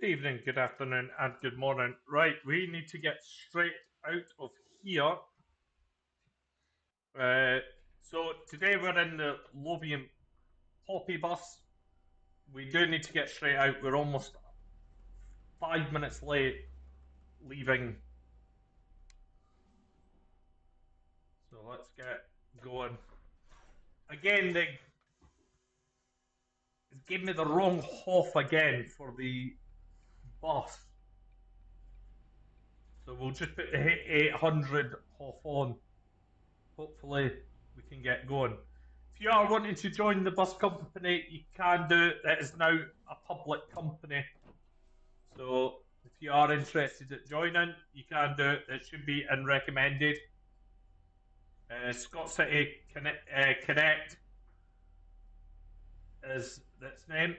Good evening, good afternoon, and good morning. Right, we need to get straight out of here. Uh, so today we're in the Lothian Poppy bus. We do need to get straight out. We're almost 5 minutes late leaving. So let's get going. Again, they gave me the wrong half again for the bus. So we'll just put the 800 half on. Hopefully we can get going. If you are wanting to join the bus company, you can do it. It is now a public company. So if you are interested in joining, you can do it. It should be in recommended. Scotcity Connect is its name.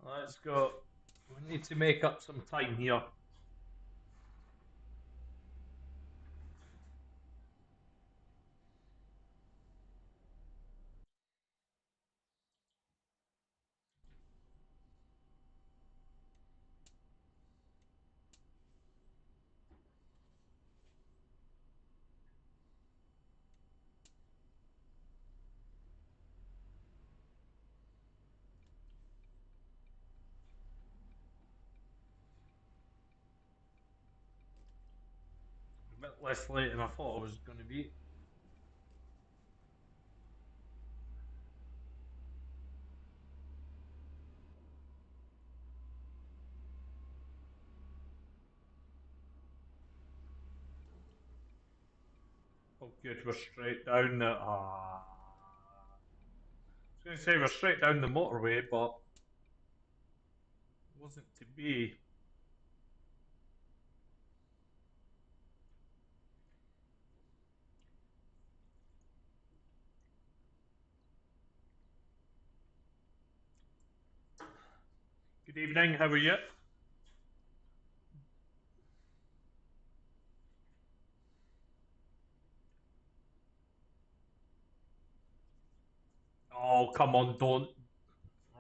Let's go. We need to make up some time here. A bit less late than I thought I was going to be. Oh, good. We're straight down the. I was going to say we're straight down the motorway, but it wasn't to be. Good evening. How are you? Oh, come on! Don't.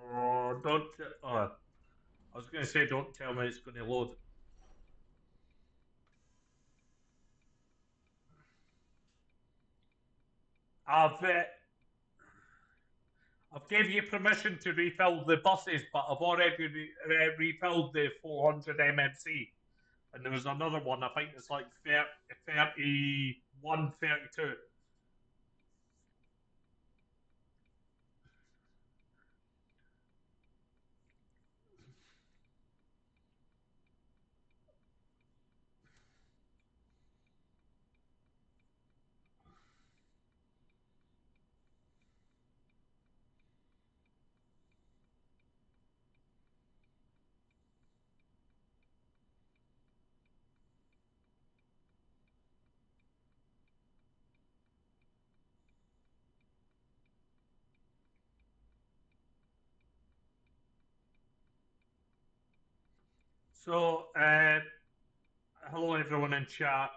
Oh, don't. I was going to say, don't tell me it's going to load. I've uh, I've gave you permission to refill the buses, but I've already refilled the 400 MMC, and there was another one. I think it's like 31, 32. So, hello everyone in chat.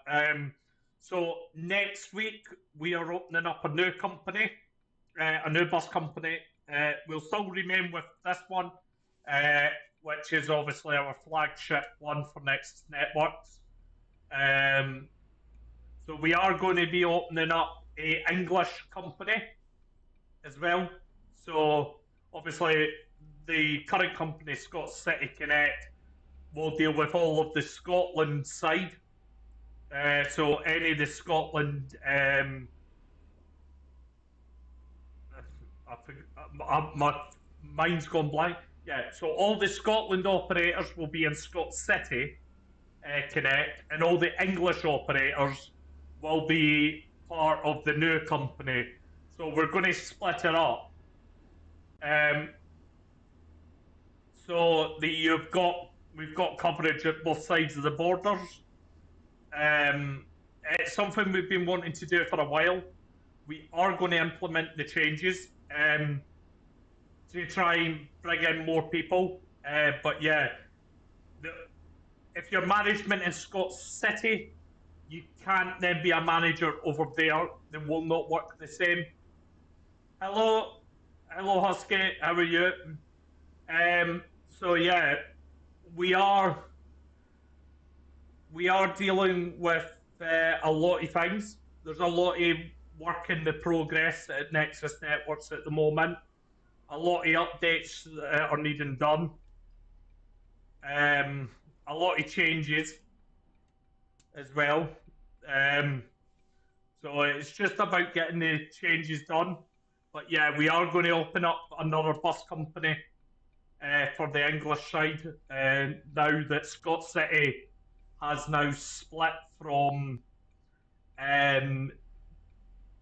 So next week we are opening up a new company, a new bus company. We'll still remain with this one, uh, which is obviously our flagship one for Next Networks. Um, so we are going to be opening up a English company as well. So obviously the current company, Scotcity Connect, will deal with all of the Scotland side. So any of the Scotland, my mind's gone blank. Yeah, so all the Scotland operators will be in Scott City Connect, and all the English operators will be part of the new company. So we're going to split it up. Um, so we've got coverage at both sides of the borders. It's something we've been wanting to do for a while. We are going to implement the changes to try and bring in more people. But yeah, the, if you're management in Scotcity, you can't then be a manager over there. They will not work the same. Hello, hello, Husky. How are you? So yeah, we are dealing with a lot of things. There's a lot of work in the progress at Nexus Networks at the moment. A lot of updates are needing done. A lot of changes as well. Um, so it's just about getting the changes done. But yeah, we are going to open up another bus company for the English side now that Scotcity has now split from um,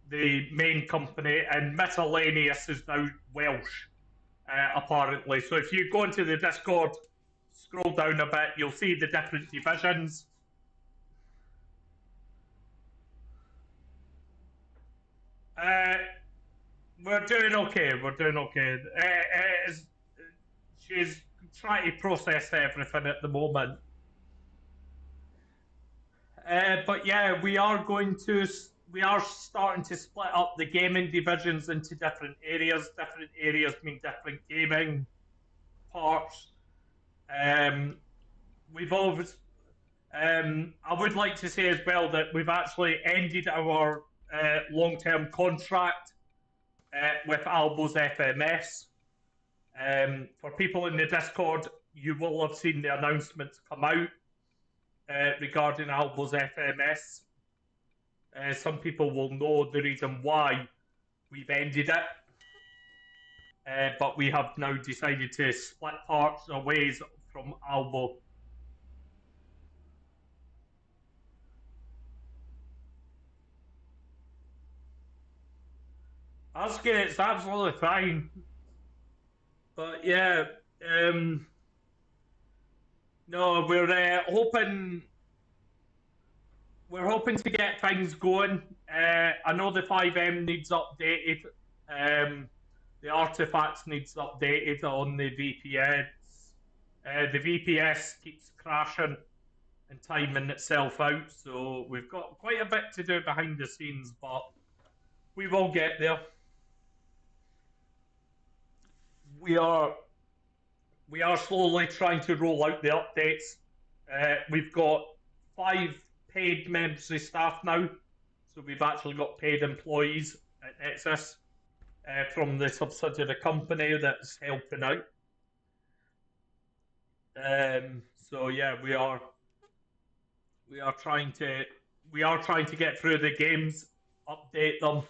the main company, and Miscellaneous is now Welsh, apparently. So if you go into the Discord, scroll down a bit, you'll see the different divisions. Uh, we're doing okay. We're doing okay. She's trying to process everything at the moment. But yeah, we are starting to split up the gaming divisions into different areas. Different areas mean different gaming parts. We've always, I would like to say as well that we've actually ended our long-term contract with Albo's FMS. For people in the Discord, you will have seen the announcements come out regarding Albo's FMS. Some people will know the reason why we've ended it, but we have now decided to split parts or ways from Albo. That's good. It's absolutely fine. But yeah, no, we're hoping to get things going. I know the 5M needs updated. The artifacts needs updated on the VPNs. The VPS keeps crashing and timing itself out, so we've got quite a bit to do behind the scenes, but we will get there. We are slowly trying to roll out the updates. We've got 5 paid members of staff now, so we've actually got paid employees at Nexus from the subsidiary company that's helping out. So yeah, we are trying to get through the games, update them,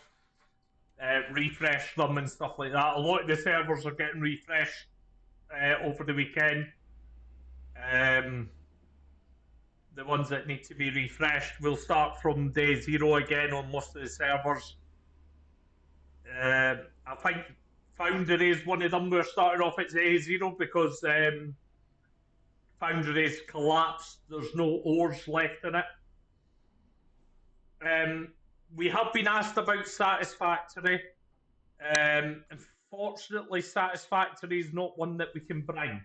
refresh them, and stuff like that. A lot of the servers are getting refreshed over the weekend. The ones that need to be refreshed will start from day 0 again on most of the servers. I think Foundry is one of them. We're starting off at day 0 because Foundry's collapsed. There's no ores left in it. We have been asked about Satisfactory. Unfortunately, Satisfactory is not one that we can bring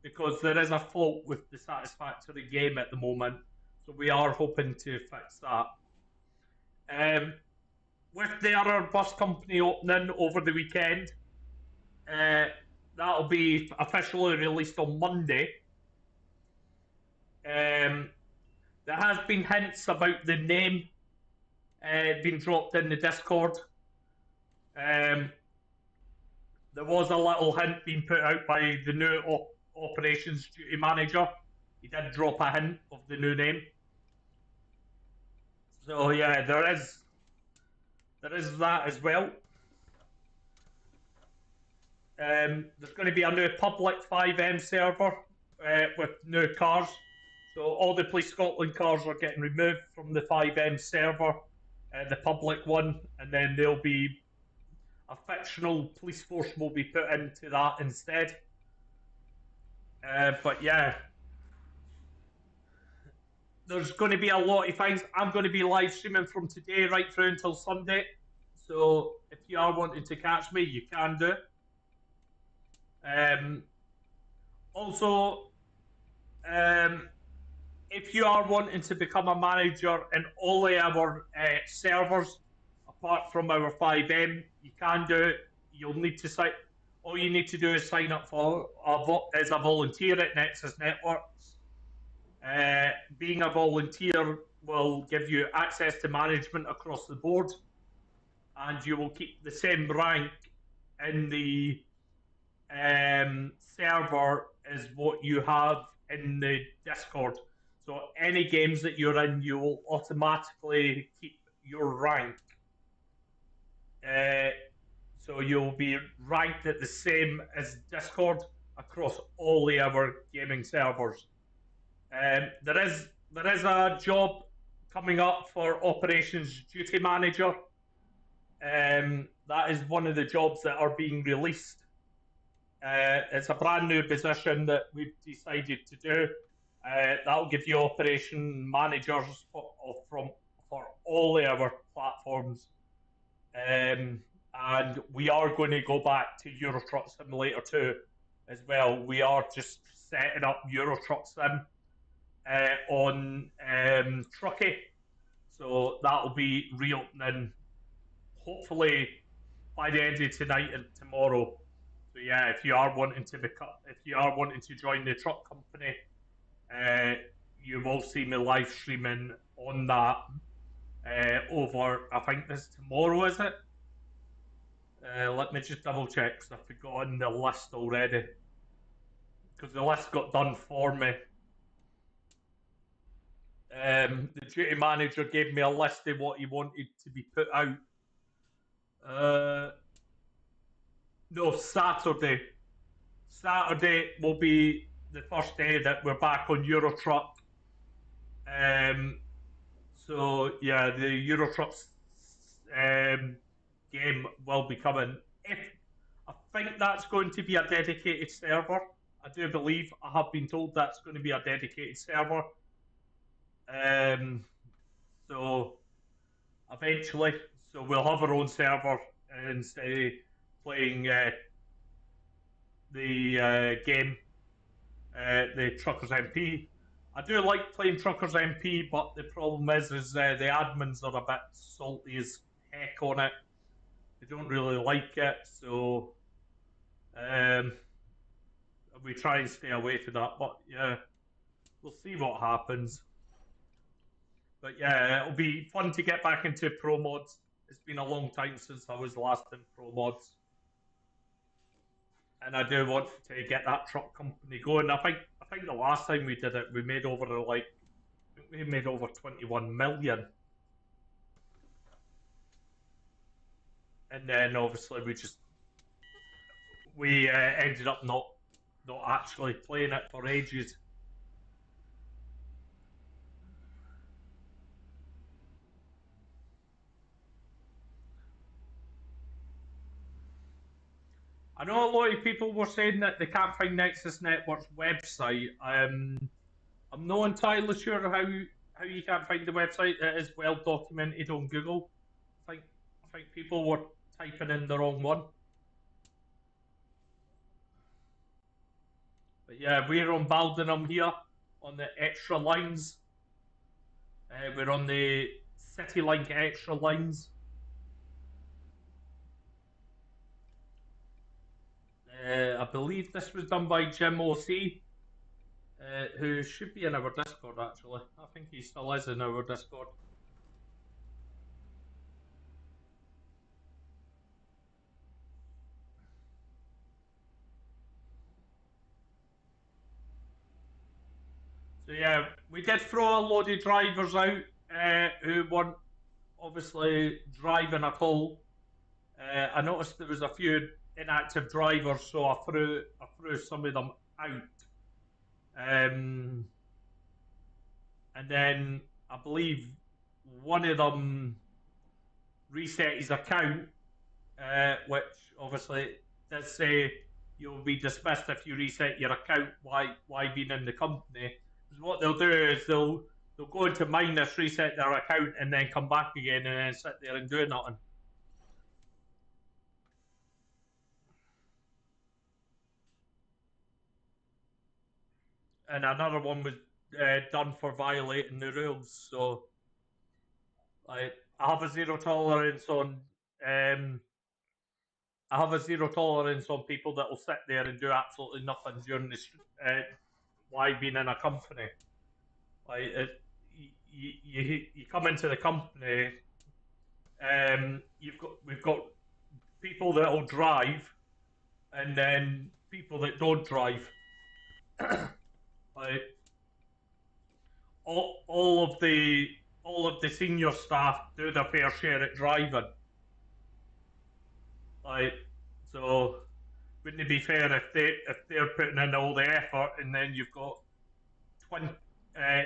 because there is a fault with the Satisfactory game at the moment. So we are hoping to fix that. With the other bus company opening over the weekend, that'll be officially released on Monday. There has been hints about the name being dropped in the Discord. There was a little hint being put out by the new operations duty manager. He did drop a hint of the new name. So yeah, there is that as well. There's going to be a new public 5M server with new cars. So all the Police Scotland cars are getting removed from the 5M server, the public one, and then they'll be a fictional police force will be put into that instead. But yeah, there's going to be a lot of things. I'm going to be live streaming from today right through until Sunday. So if you are wanting to catch me, you can do. Also, um, if you are wanting to become a manager in all of our servers, apart from our 5M, you can do it. You'll need to sign. All you need to do is sign up for as a volunteer at Nexus Networks. Being a volunteer will give you access to management across the board, and you will keep the same rank in the server as what you have in the Discord. So any games that you're in, you will automatically keep your rank. So you'll be ranked at the same as Discord across all the other gaming servers. There is a job coming up for Operations Duty Manager. That is one of the jobs that are being released. It's a brand new position that we've decided to do. That'll give you operation managers for all the other platforms. And we are going to go back to Euro Truck Simulator 2 as well. We are just setting up Euro Truck Sim on Truckee. So that'll be reopening hopefully by the end of tonight and tomorrow. So yeah, if you are wanting to join the truck company, you will see me live streaming on that over. I think this tomorrow, is it? Let me just double check because I've forgotten the list already. Because the list got done for me. The duty manager gave me a list of what he wanted to be put out. No, Saturday. Saturday will be the first day that we're back on Euro Truck. So yeah, the Euro Trucks game will be coming. If I think that's going to be a dedicated server. I do believe I have been told that's going to be a dedicated server. So eventually, so we'll have our own server instead of playing the game, the Truckers MP. I do like playing Truckers MP, but the problem is the admins are a bit salty as heck on it. They don't really like it, so we try and stay away from that. But yeah, we'll see what happens. But yeah, it'll be fun to get back into Pro Mods. It's been a long time since I was last in Pro Mods. And I do want to get that truck company going. I think the last time we did it, we made over 21 million. And then obviously we ended up not actually playing it for ages. I know a lot of people were saying that they can't find Nexus Network's website. I'm not entirely sure how you can't find the website. It is well documented on Google. I think people were typing in the wrong one. But yeah, we're on Baldingham here on the extra lines. We're on the CityLink extra lines. I believe this was done by Jim OC, who should be in our Discord actually. I think he still is in our Discord. So yeah, we did throw a load of drivers out who weren't obviously driving at all. I noticed there was a few inactive drivers, so I threw some of them out. And then I believe one of them reset his account, which obviously does say you'll be dismissed if you reset your account. Why being in the company? Because what they'll do is they'll go into minus, reset their account, and then come back again and then sit there and do nothing. And another one was done for violating the rules. So I have a zero tolerance on um, I have a zero tolerance on people that will sit there and do absolutely nothing during this. Why being in a company? Like you come into the company, we've got people that will drive, and then people that don't drive. Like all of the senior staff do their fair share at driving. Like so, wouldn't it be fair if they're putting in all the effort, and then you've got 20, uh,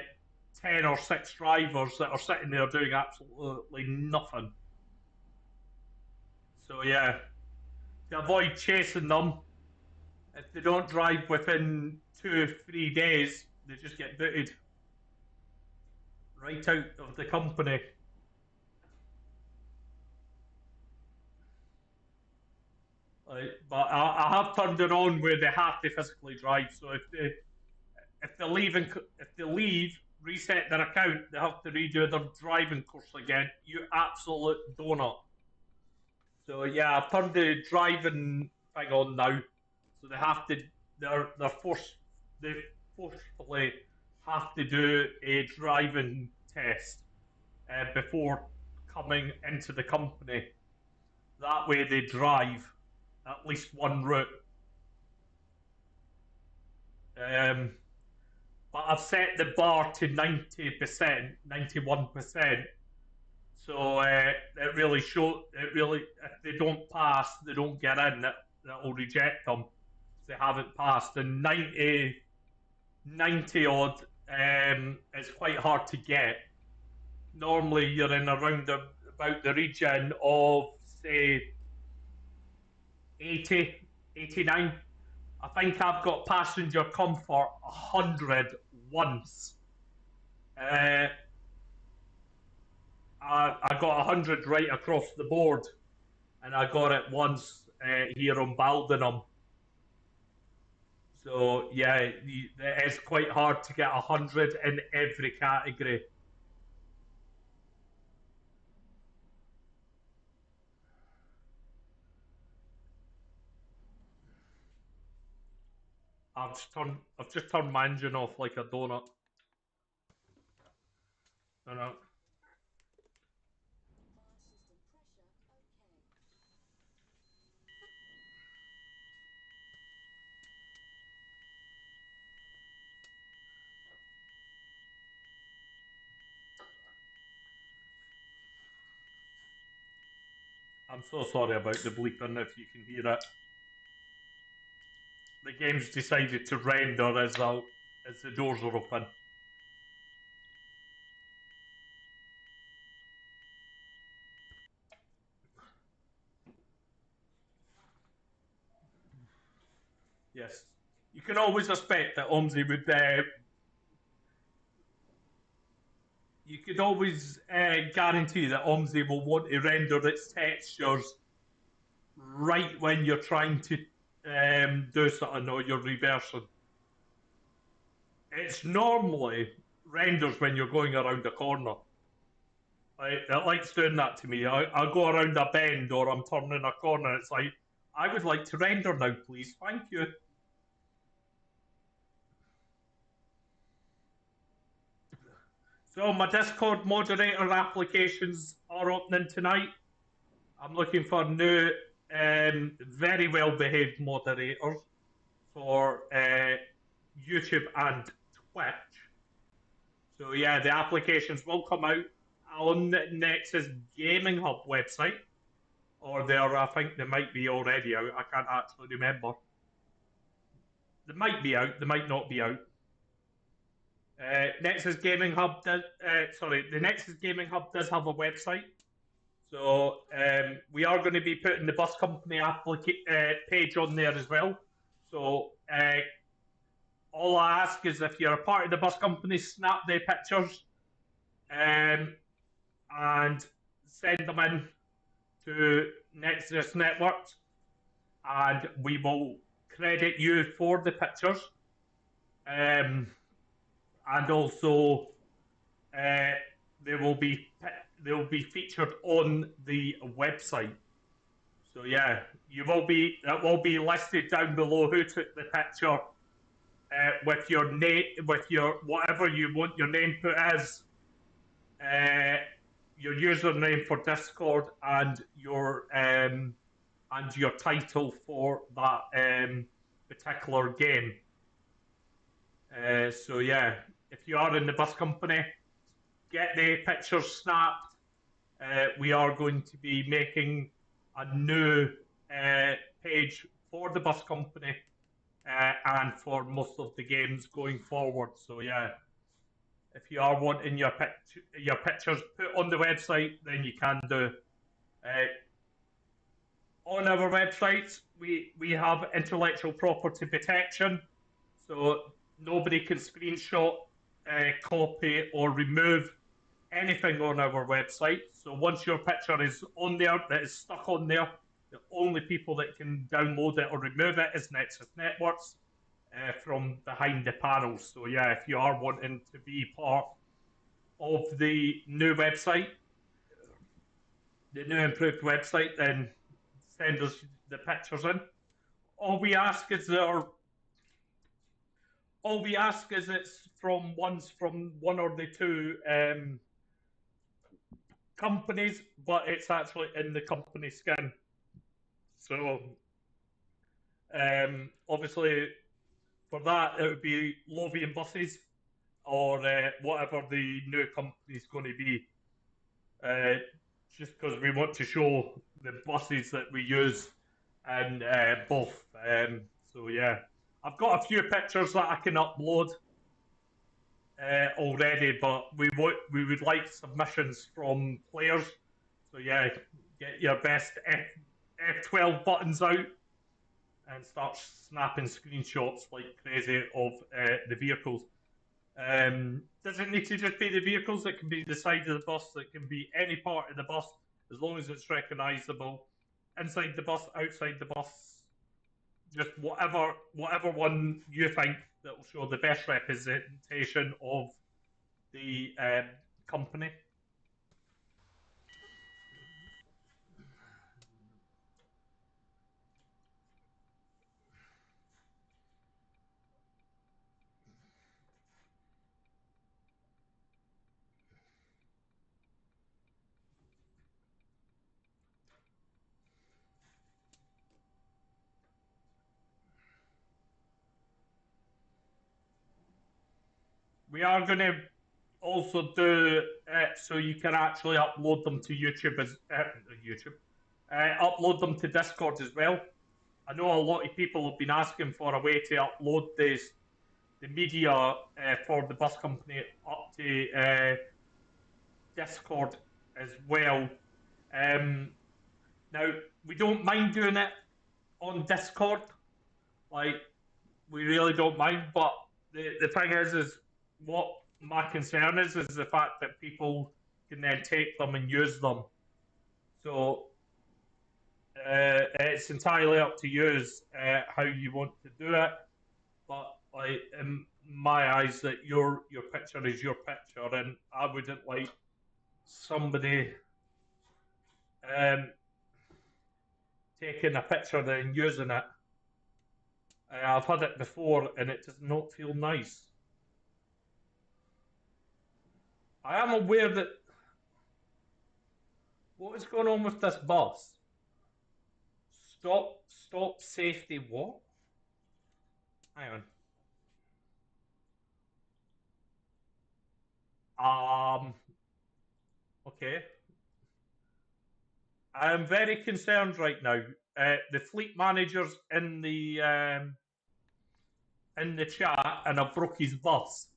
10 or 6 drivers that are sitting there doing absolutely nothing. So yeah, to avoid chasing them, if they don't drive within 2 or 3 days, they just get booted right out of the company. But I have turned it on where they have to physically drive. So if they leave, reset their account, they have to redo their driving course again. You absolute donut. So yeah, I've turned the driving thing on now. So they're they forcefully have to do a driving test before coming into the company. That way they drive at least one route. Um, but I've set the bar to 90%, 91%. So it really, if they don't pass, they don't get in. That will reject them if they haven't passed. And 90 odd is quite hard to get. Normally, you're in about the region of, say, 80, 89. I think I've got passenger comfort 100 once. Uh, I got 100 right across the board, and I got it once here on Baldingham. So yeah, it is quite hard to get 100 in every category. I've just turned my engine off like a donut. You know. I'm so sorry about the bleeping if you can hear it. The game's decided to render as the doors are open. Yes, you can always expect that OMSI would. You could always guarantee that OMSI will want to render its textures right when you're trying to do something or you're reversing. It's normally renders when you're going around a corner. It likes doing that to me. I go around a bend or I'm turning a corner. It's like, I would like to render now, please. Thank you. So my Discord moderator applications are opening tonight. I'm looking for new, very well behaved moderators for YouTube and Twitch. So yeah, the applications will come out on Nexus Gaming Hub website, or I think they might be already out. I can't actually remember. They might be out. They might not be out. Nexus Gaming Hub does. The Nexus Gaming Hub does have a website. So we are going to be putting the bus company page on there as well. So all I ask is if you're a part of the bus company, snap their pictures and send them in to Nexus Networks, and we will credit you for the pictures. And also, they will be featured on the website. So yeah, that will be listed down below who took the picture, with your name, with your whatever you want your name put as, your username for Discord, and your title for that particular game. So yeah, if you are in the bus company, get the pictures snapped. We are going to be making a new page for the bus company and for most of the games going forward. So yeah, if you are wanting your pictures put on the website, then you can do. On our website, we have intellectual property protection, so nobody can screenshot, copy, or remove anything on our website. So once your picture is on there, that is stuck on there, the only people that can download it or remove it is Nexus Networks from behind the panels. So yeah, if you are wanting to be part of the new website, the new improved website, then send us the pictures in. All we ask is it's from one or the two companies, but it's actually in the company skin. So obviously for that it would be Lothian Buses or whatever the new company is going to be. Just because we want to show the buses that we use in both. So yeah, I've got a few pictures that I can upload already, but we would like submissions from players. So yeah, get your best F12 buttons out and start snapping screenshots like crazy of the vehicles. Doesn't need to just be the vehicles, it can be the side of the bus, it can be any part of the bus, as long as it's recognisable. Inside the bus, outside the bus, just whatever one you think that will show the best representation of the company. We are going to also do so you can actually upload them to YouTube upload them to Discord as well. I know a lot of people have been asking for a way to upload the media for the bus company up to Discord as well. Now we don't mind doing it on Discord, like we really don't mind. But the thing is what my concern is the fact that people can then take them and use them. So it's entirely up to you how you want to do it. But like in my eyes, that your picture is your picture, and I wouldn't like somebody taking a picture and using it. I've had it before, and it does not feel nice. I am aware that what is going on with this bus? Stop safety. What? Hang on. Okay. I am very concerned right now. The fleet manager's in the chat, and I broke his bus.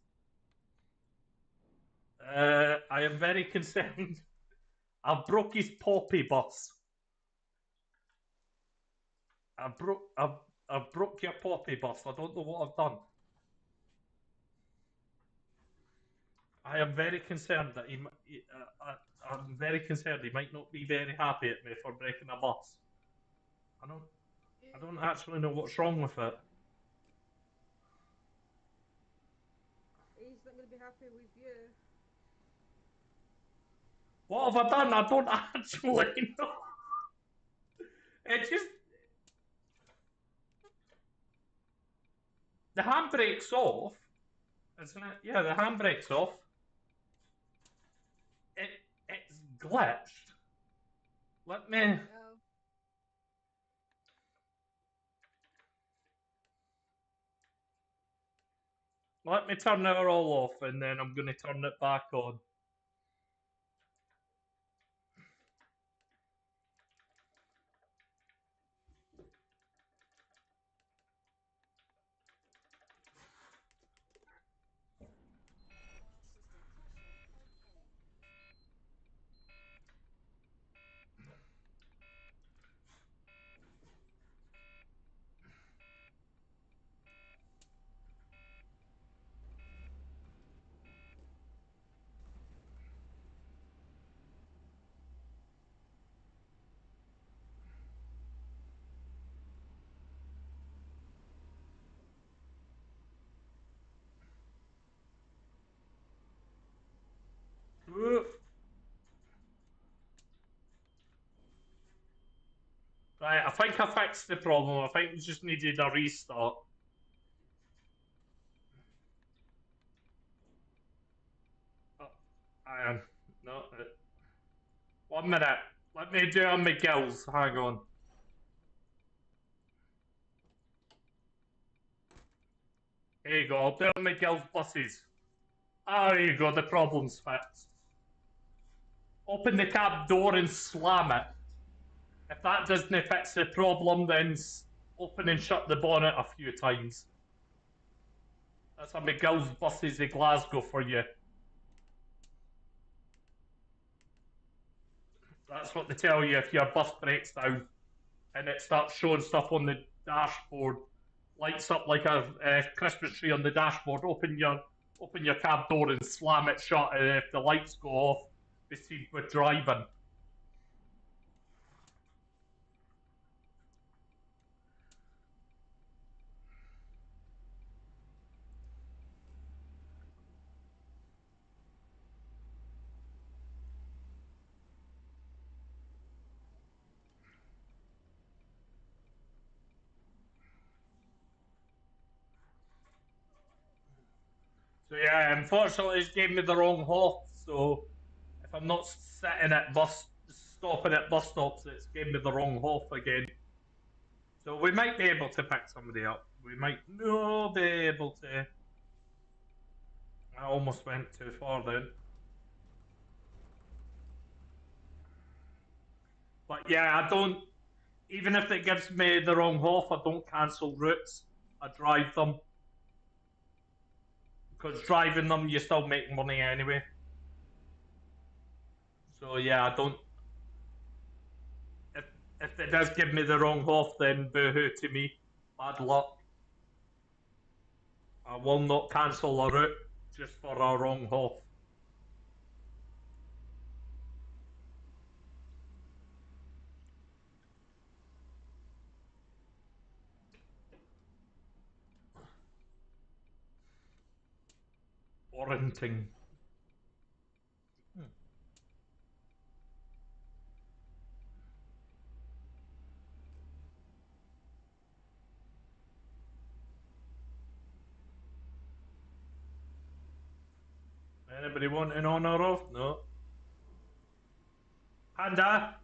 I am very concerned. I broke his poppy bus. I've broke your poppy bus. I don't know what I've done. I am very concerned that I'm very concerned he might not be very happy at me for breaking a bus. I don't. I don't actually know what's wrong with it. He's not going to be happy with you. What have I done? I don't actually know. It just the handbrake's off, isn't it? Yeah, the handbrake's off. It it's glitched. Let me Oh, let me turn it all off, and then I'm going to turn it back on. Right, I think I fixed the problem. I think we just needed a restart. Oh, I am. No, 1 minute. Let me do it on my gills. Hang on. Here you go. I'll do it on my gills buses. Ah, there you go. The problem's fixed. Open the cab door and slam it. If that doesn't fix the problem, then open and shut the bonnet a few times. That's how my girls' buses in Glasgow for you. That's what they tell you if your bus breaks down and it starts showing stuff on the dashboard, lights up like a Christmas tree on the dashboard. Open your cab door and slam it shut, and if the lights go off, proceed with driving. So yeah, unfortunately, it's gave me the wrong hop. So if I'm not sitting at bus stopping at bus stops, it's gave me the wrong hop again. So we might be able to pick somebody up. We might not be able to. I almost went too far then. But yeah, I don't. Even if it gives me the wrong hop, I don't cancel routes. I drive them because driving them you still make money anyway. So yeah, I don't. If if it does give me the wrong hop, then boohoo to me. Bad luck. I will not cancel a route just for a wrong hop. Orienting. Hmm. Anybody want an honour off? No. Panda.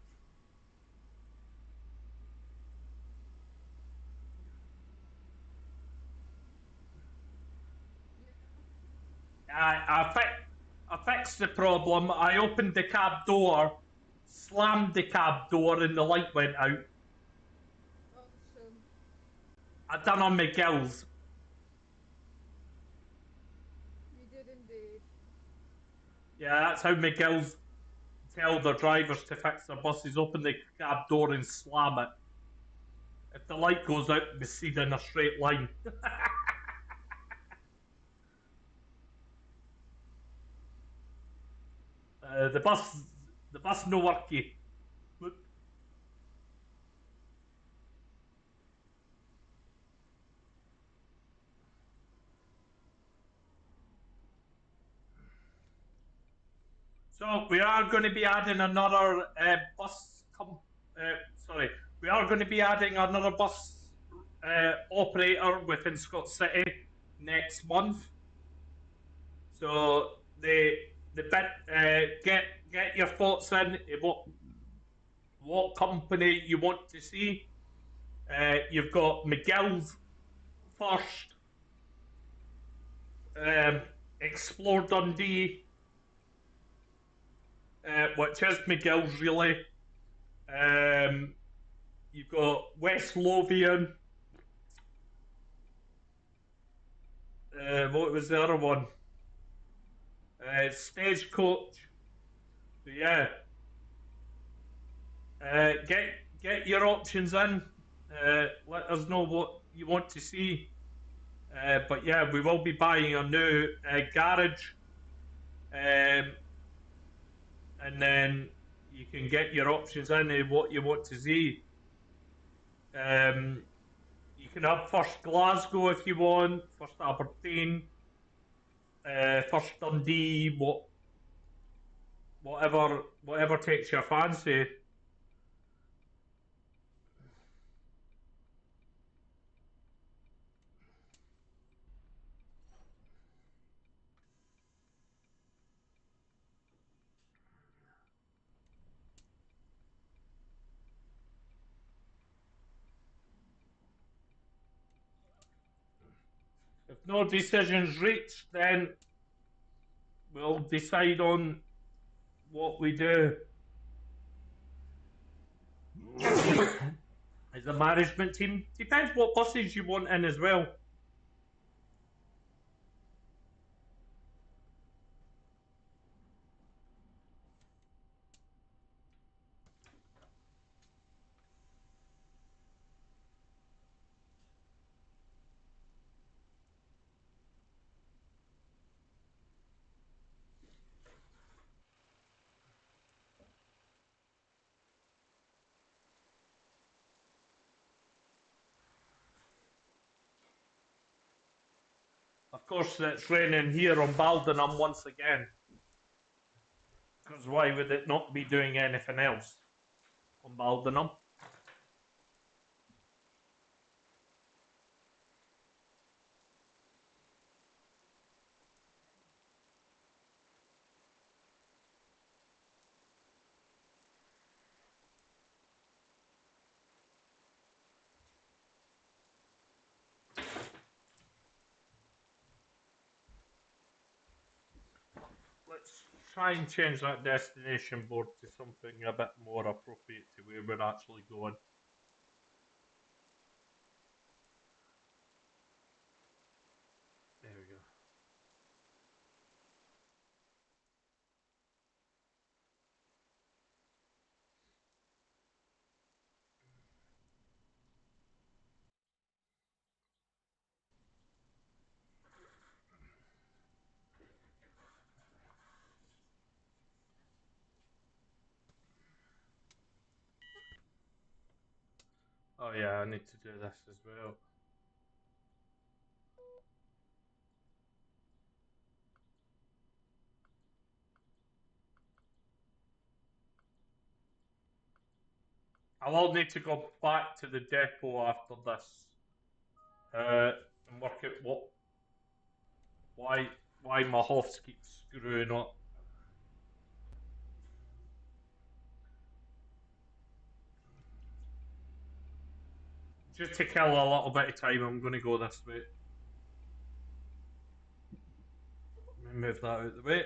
I, I fixed the problem. I opened the cab door, slammed the cab door, and the light went out. awesome. I done on my gills. You did indeed. Yeah, that's how my gills tell their drivers to fix their buses. Open the cab door and slam it. If the light goes out, we see it in a straight line. The bus no worky. So we are going to be adding another bus. Sorry, we are going to be adding another bus operator within Scott City next month. So the bit get your thoughts in what company you want to see. You've got McGill's first, um, Explore Dundee, which is McGill's really. Um, you've got West Lothian. What was the other one? Stagecoach. So yeah, get your options in. Let us know what you want to see. But yeah, we will be buying a new garage, um, and then you can get your options in of what you want to see. Um, you can have first Glasgow if you want, first Aberdeen, first Dundee, whatever takes your fancy. If no decisions reached, then we'll decide on what we do as a management team. Depends what buses you want in as well. Of course, it's raining here on Baldingham once again. Because why would it not be doing anything else on Baldingham? Let's try and change that destination board to something a bit more appropriate to where we're actually going. There we go. Oh yeah, I need to do this as well. I will need to go back to the depot after this and work out why why my Hoffs keep screwing up. Just to kill a little bit of time, I'm going to go this way. Let me move that out of the way.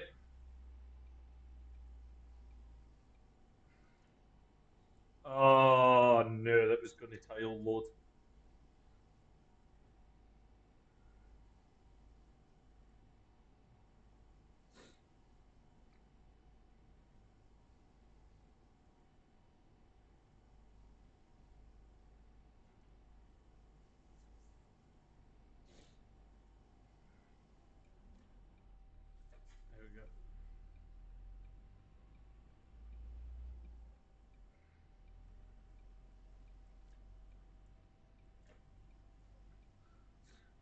Oh no, that was going to tile load.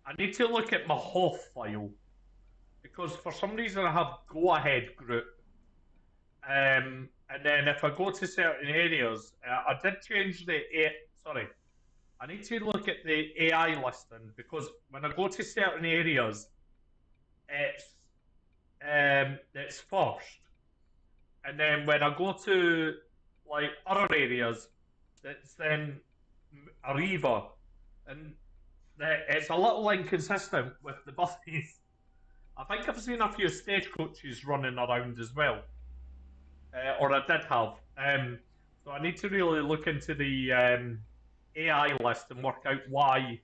I need to look at my HOF file because for some reason I have go ahead group. And then if I go to certain areas, I did change sorry, I need to look at the AI listing because when I go to certain areas, it's it's first, and then when I go to like other areas, it's then Arriva, and it's a little inconsistent with the buses. I think I've seen a few stagecoaches running around as well, or I did have. So I need to really look into the AI list and work out why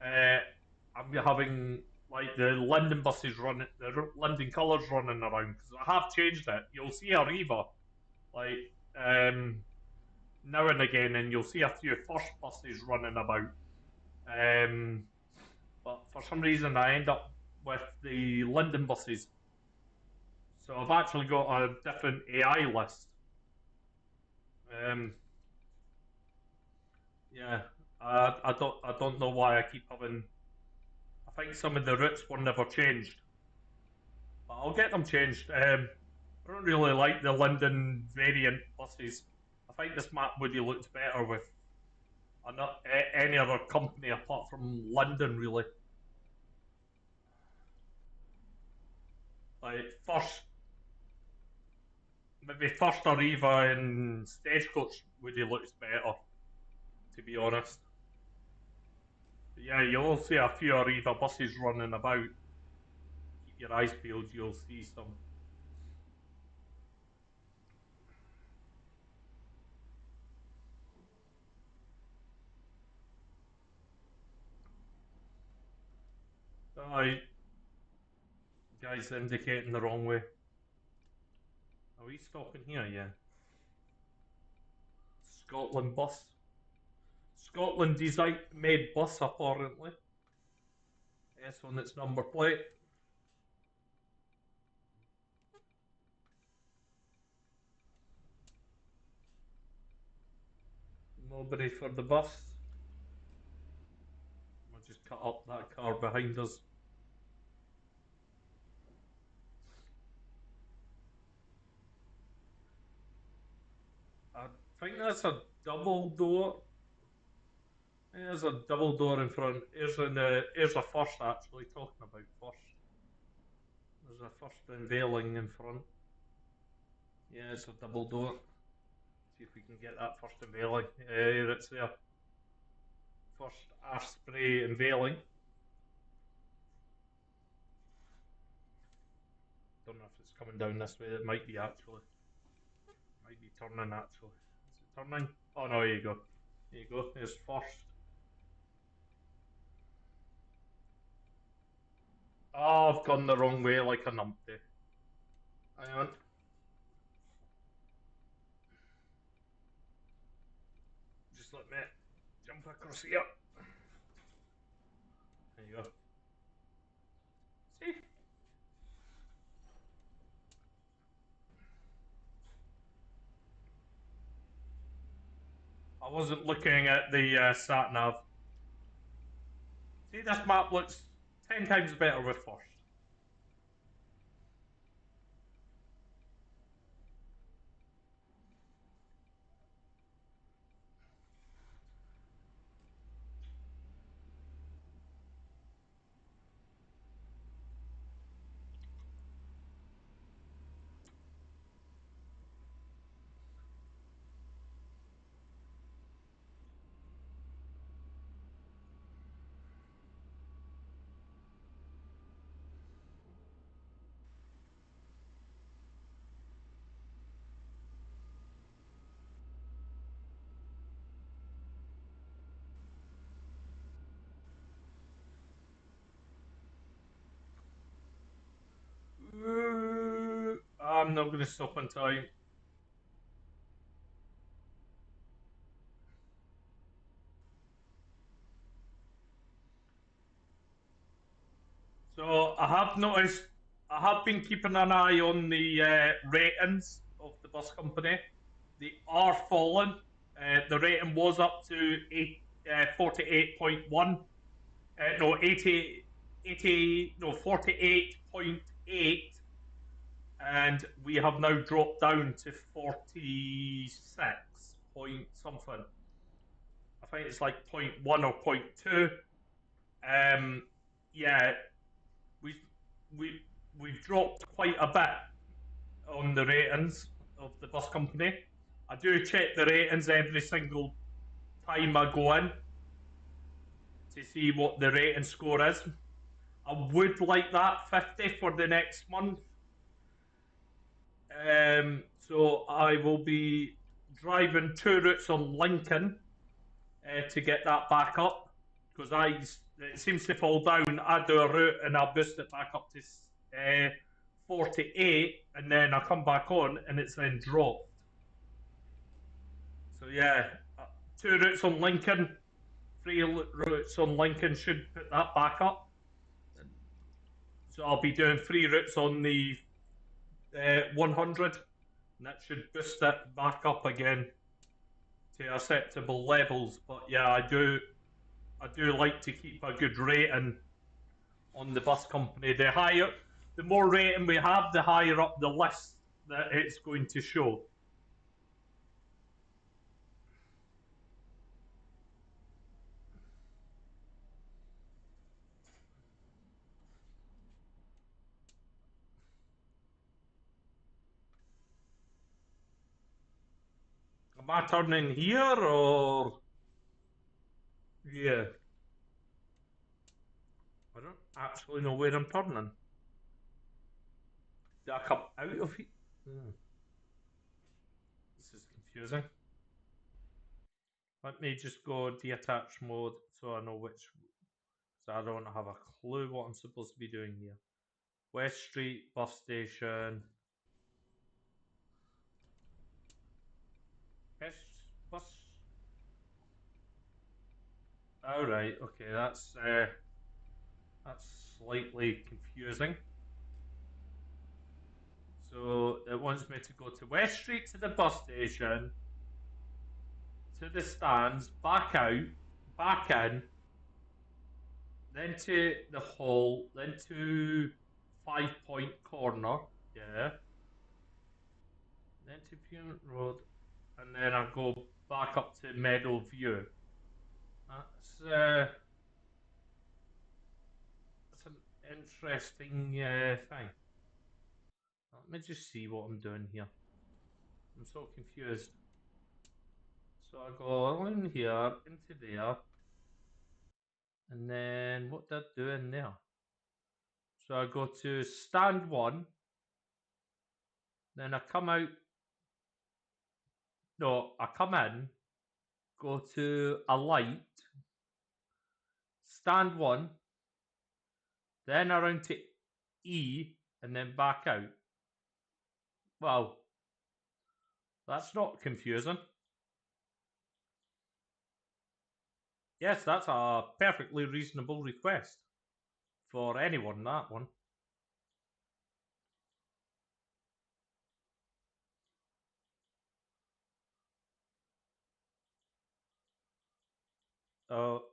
uh, I'm having like the London buses running, the London colours running around because I have changed it. You'll see Arriva like um, now and again, and you'll see a few first buses running about. Um, but for some reason, I end up with the London buses. So I've actually got a different AI list. Um, yeah, I don't know why I keep having. I think some of the routes were never changed, but I'll get them changed. I don't really like the London variant buses. I think this map would have looked better with any other company apart from London, really. Like first, maybe first Arriva and Stagecoach would have looked better, to be honest. But yeah, you'll see a few Arriva buses running about. Keep your eyes peeled, you'll see some. Alright, guys indicating the wrong way. Are we stopping here? Yeah. Scotland bus. Scotland design made bus apparently. S on its number plate. Nobody for the bus. We'll just cut up that car behind us. I think that's a double door. There's a double door in front. Here's a first actually talking about first. There's a first unveiling in front. Yeah, it's a double door. See if we can get that first unveiling. Here it's there. First air spray unveiling. Don't know if it's coming down this way. It might be actually. Might be turning actually. Is it turning? Oh no, here you go. There you go. There's first. Oh, I've gone the wrong way like a numpty. Hang on. Just let me jump across here. There you go. See? I wasn't looking at the sat nav. See, this map looks 10 times better with first. I'm not going to stop on time. So I have noticed, I have been keeping an eye on the ratings of the bus company. They are falling. The rating was up to 48.1 No, 80, no, 48.8, and we have now dropped down to 46 point something. I think it's like 0.1 or 0.2. Um, yeah, we we we've dropped quite a bit on the ratings of the bus company. I do check the ratings every single time I go in to see what the rating score is. I would like that 50 for the next month. So I will be driving 2 routes on Lincoln to get that back up because it seems to fall down. I do a route and I boost it back up to 48, and then I come back on and it's then dropped. So yeah, 2 routes on Lincoln, 3 routes on Lincoln should put that back up. So I'll be doing 3 routes on the 100, and that should boost it back up again to acceptable levels. But yeah, I do like to keep a good rating on the bus company. The more rating we have, the higher up the list that it's going to show. Am I turning here or yeah? I don't actually know where I'm turning. Did I come out of here? Hmm. This is confusing. Let me just go detach mode so I know which. So I don't have a clue what I'm supposed to be doing here. West Street bus station. West bus. All right. Okay, that's slightly confusing. So it wants me to go to West Street to the bus station, to the stands, back out, back in, then to the hall, then to 5 Point Corner, yeah, then to Punt Road, and then I go back up to Meadow View. That's an interesting thing. Let me just see what I'm doing here. I'm so confused. So I go in here, into there, and then what did I do in there? So I go to stand one, then I come out. No, I come in, go to a light, stand one, then around to E, and then back out. Well, that's not confusing. Yes, that's a perfectly reasonable request for anyone, that one. Oh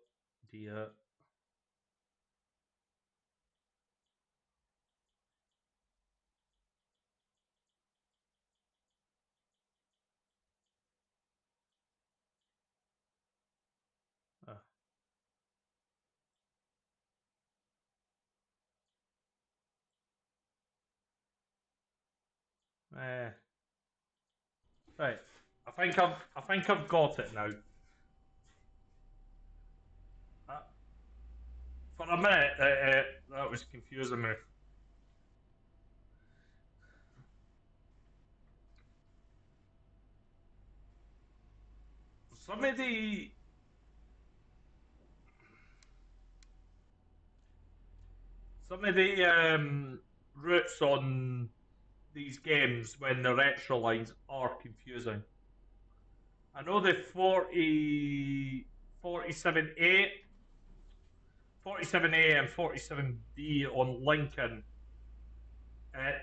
dear. Uh, eh. Right. I think I've got it now. Uh, for a minute, that was confusing me. Some of the some of the routes on these games when they're extra lines are confusing. I know the 47A, 47A and 47B on Lincoln.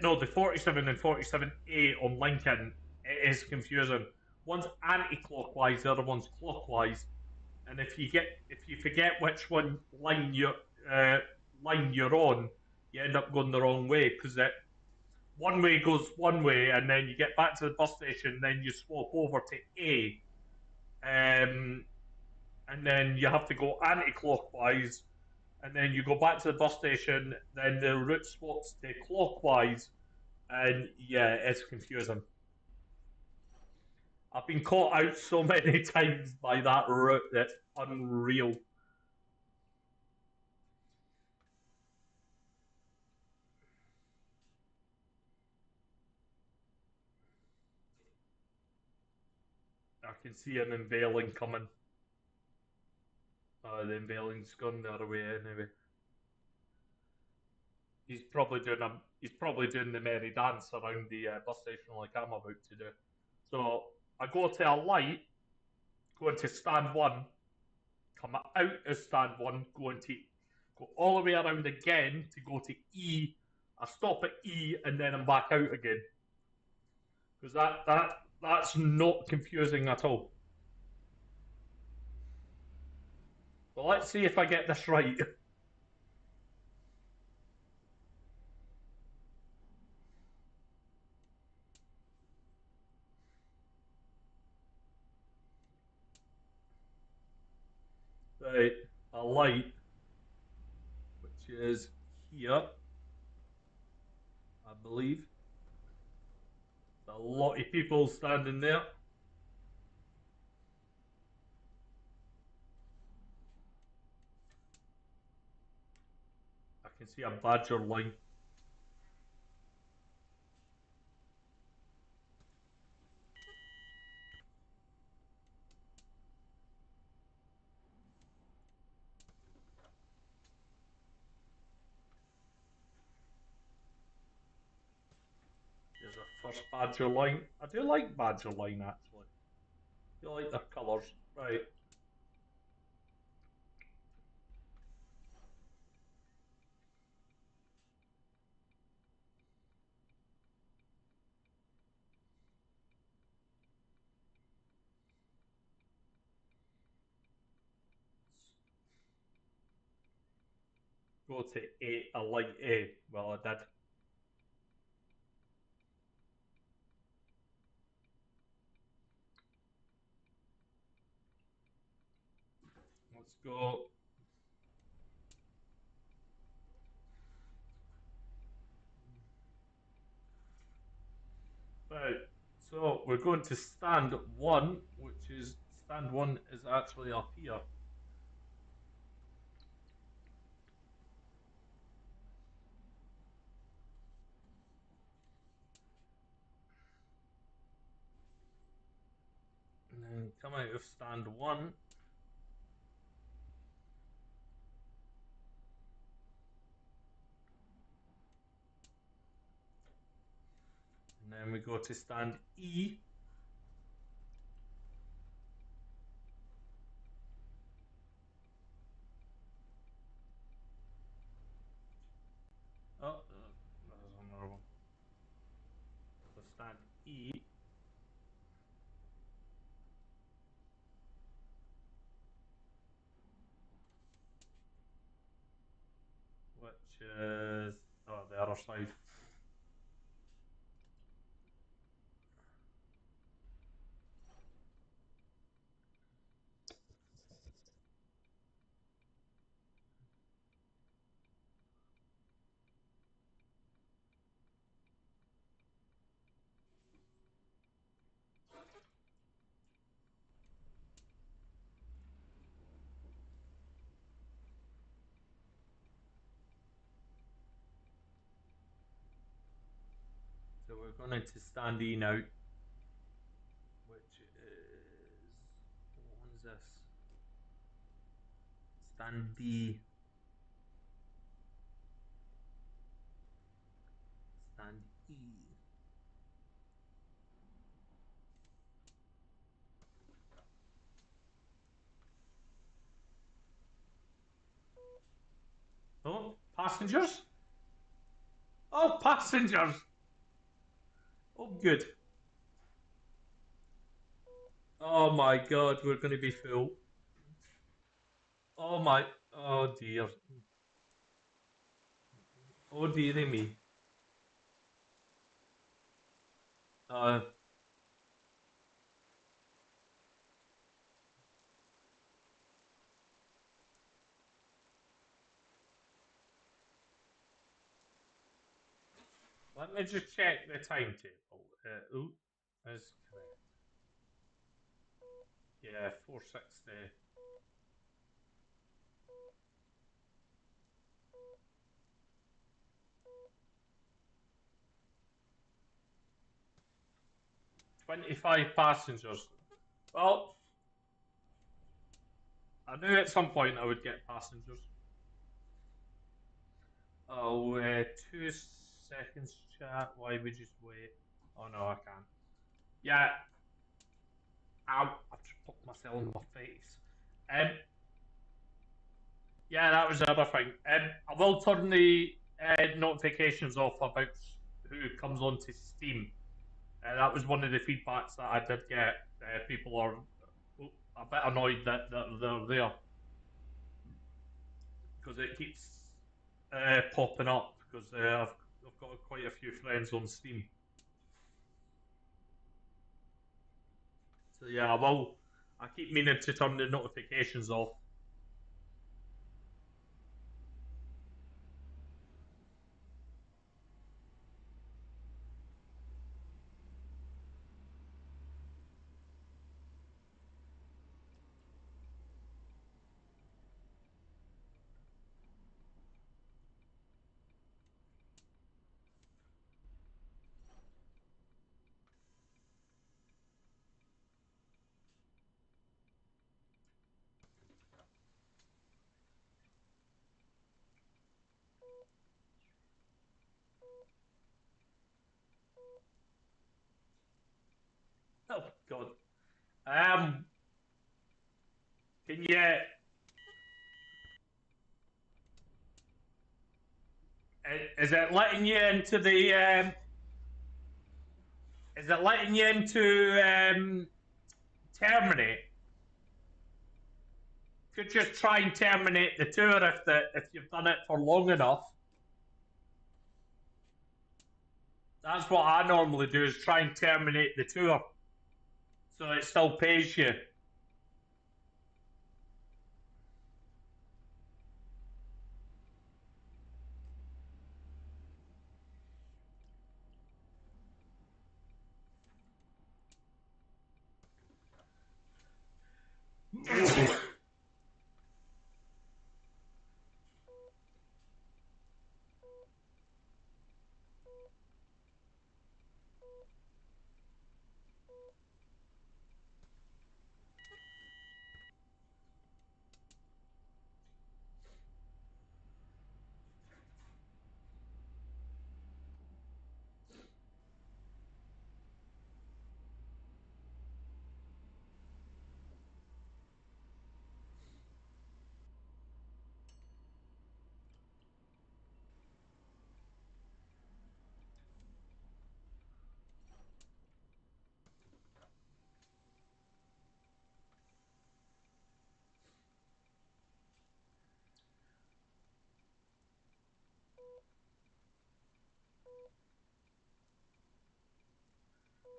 No, the 47 and 47A on Lincoln, it is confusing. One's anti-clockwise, the other one's clockwise. and if you forget which one uh, line you're on, you end up going the wrong way because it one way goes one way, and then you get back to the bus station, then you swap over to A, um, and then you have to go anti-clockwise, and then you go back to the bus station, then the route swaps to clockwise, and yeah, it's confusing. I've been caught out so many times by that route that's unreal. I can see an unveiling coming. The unveiling's gone the other way anyway. He's probably doing the merry dance around the bus station like I'm about to do. So I go to a light, go into stand one, come out of stand one, go all the way around again to go to E. I stop at E and then I'm back out again because that's not confusing at all. But let's see if I get this right. Right, a light, which is here, I believe. There's a lot of people standing there. I can see a badger line. There's a first badger line. I do like badger line actually. I do like their colours. Right. Go to A, a light A. Well, I did. Let's go. Right. So we're going to stand one, which is stand one is actually up here. And then come out of stand one. And then we go to stand E. Oh, there's another one. So stand E, which is the other side. So we're going to stand E now, which is what one is this? Stand D. Stand E. Oh, passengers? Oh, passengers! Oh, good. Oh my god, we're going to be full. Oh my. Oh dear. Oh dearie me. Uh, let me just check the timetable. Ooh, is correct. Yeah, 460. 25 passengers. Well, I knew at some point I would get passengers. Oh, 2 seconds, chat. Why would you just wait? Oh no, I can't. Yeah, I've just poked myself in my face. Um, yeah, that was the other thing. I will turn the notifications off about who comes onto Steam. That was one of the feedbacks that I did get. People are a bit annoyed that they're there because it keeps popping up because I've got quite a few friends on Steam. So yeah, I keep meaning to turn the notifications off. Oh God. Um, can you? Is it letting you into the? Is it letting you into terminate? Could just try and terminate the tour if you've done it for long enough. That's what I normally do is try and terminate the tour so it still pays you.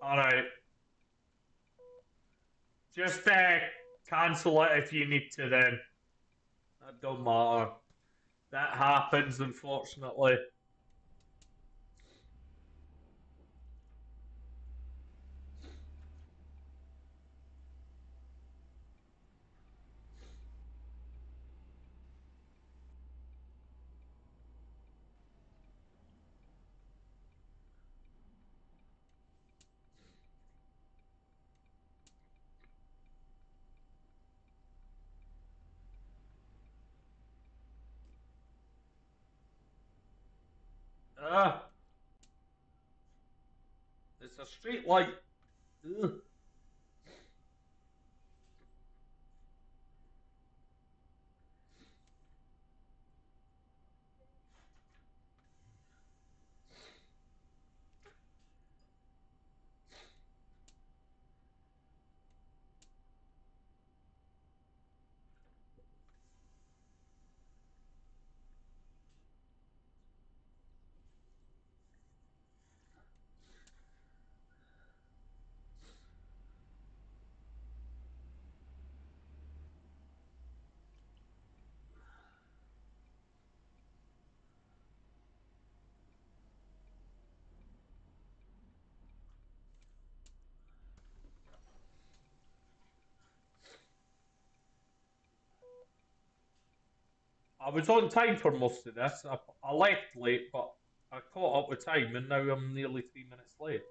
All right, just cancel it if you need to. Then that don't matter. That happens, unfortunately. Uh, it's a street light. Ugh. I was on time for most of this. I left late, but I caught up with time, and now I'm nearly 3 minutes late.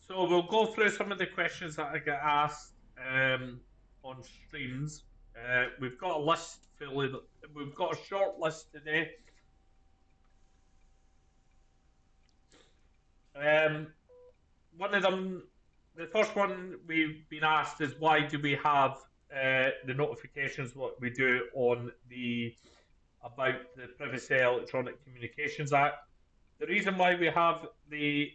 So we'll go through some of the questions that I get asked on streams. We've got a list fully. We've got a short list today. One of them, the first one we've been asked is why do we have the notifications what we do on the about the Privacy Electronic Communications Act. The reason why we have the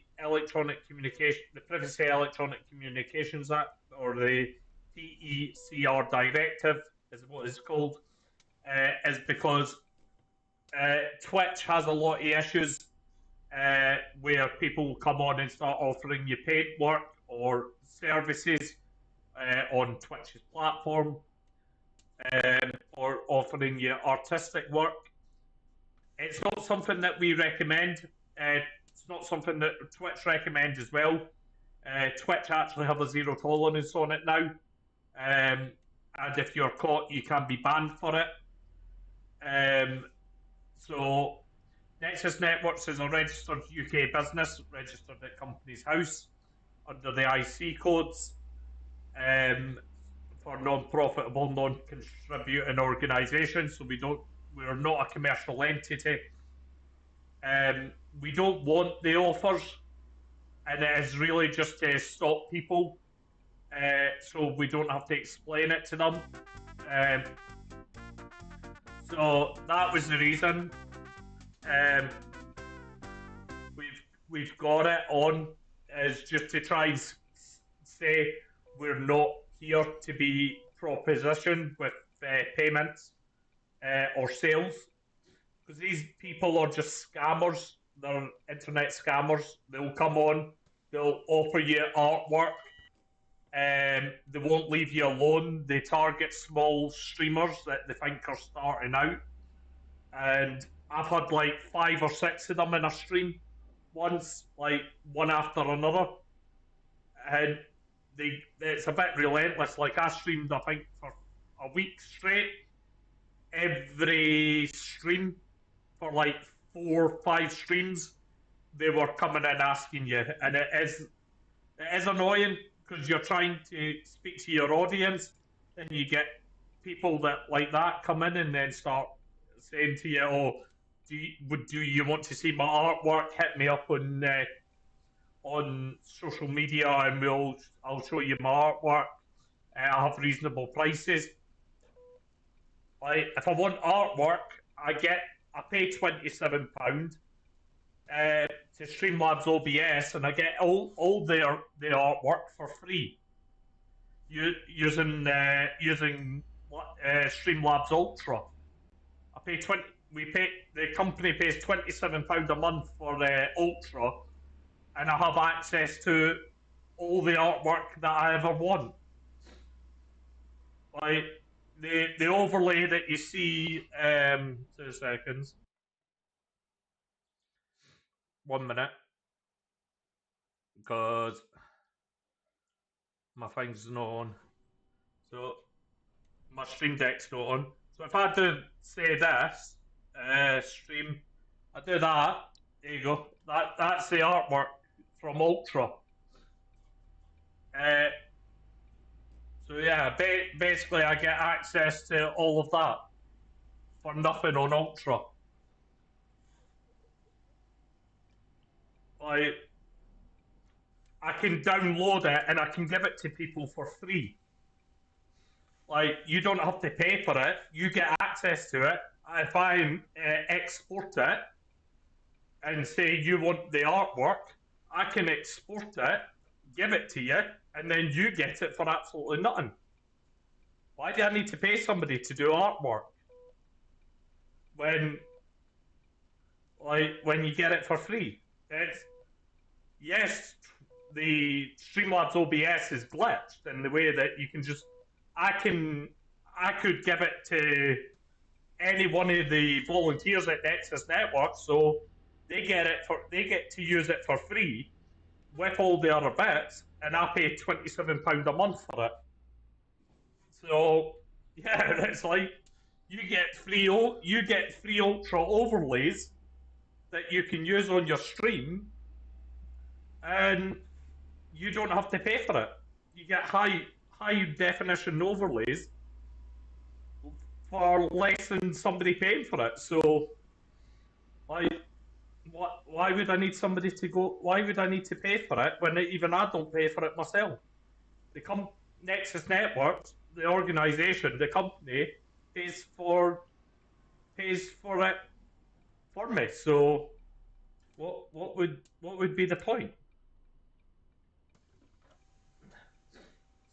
Privacy Electronic Communications Act, or the TECR Directive, is what it's called, is because Twitch has a lot of issues where people come on and start offering you paid work or services on Twitch's platform, or offering you artistic work. It's not something that we recommend. It's not something that Twitch recommends as well. Twitch actually have a zero tolerance on it now, and if you're caught, you can be banned for it. So Nexus Networks is a registered UK business, registered at Companies House under the IC codes, for non-profitable, non-contributing organisations. So we're not a commercial entity. We don't want the offers, and it is really just to stop people, so we don't have to explain it to them. So that was the reason. We've got it on, is just to try and say we're not here to be propositioned with payments or sales, because these people are just scammers. They're internet scammers. They'll come on, they'll offer you artwork, they won't leave you alone. They target small streamers that they think are starting out, and I've had like 5 or 6 of them in a stream once, like one after another, and it's a bit relentless. Like I streamed, I think, for a week straight, every stream for like 4 or 5 streams, they were coming in asking you, and it is annoying because you're trying to speak to your audience, and you get people that like that come in and then start saying to you, "Oh, do you want to see my artwork? Hit me up on social media, and I'll show you my artwork. I have reasonable prices." Like if I want artwork, I pay £27 to Streamlabs OBS, and I get all their artwork for free using Streamlabs Ultra. I pay 20. The company pays £27 a month for the Ultra, and I have access to all the artwork that I ever want. Like the overlay that you see. 2 seconds. 1 minute, because my thing's not on. So my stream deck's not on. So if I do say this, stream, I do that. There you go. That's the artwork from Ultra. So yeah, basically I get access to all of that for nothing on Ultra. Like I can download it and I can give it to people for free. Like you don't have to pay for it; you get access to it. If I export it and say you want the artwork, I can export it, give it to you, and then you get it for absolutely nothing. Why do I need to pay somebody to do artwork when when you get it for free? It's yes, the Streamlabs OBS is glitched in the way that you can just I can I could give it to any one of the volunteers at Nexus Network, so they get to use it for free with all the other bits, and I pay £27 a month for it. So yeah, it's like you get free ultra overlays that you can use on your stream, and you don't have to pay for it. You get high definition overlays for less than somebody paying for it. So like why would I need somebody to go? Why would I need to pay for it when even I don't pay for it myself? The Nexus Networks, the organisation, the company pays for it for me. So what would be the point?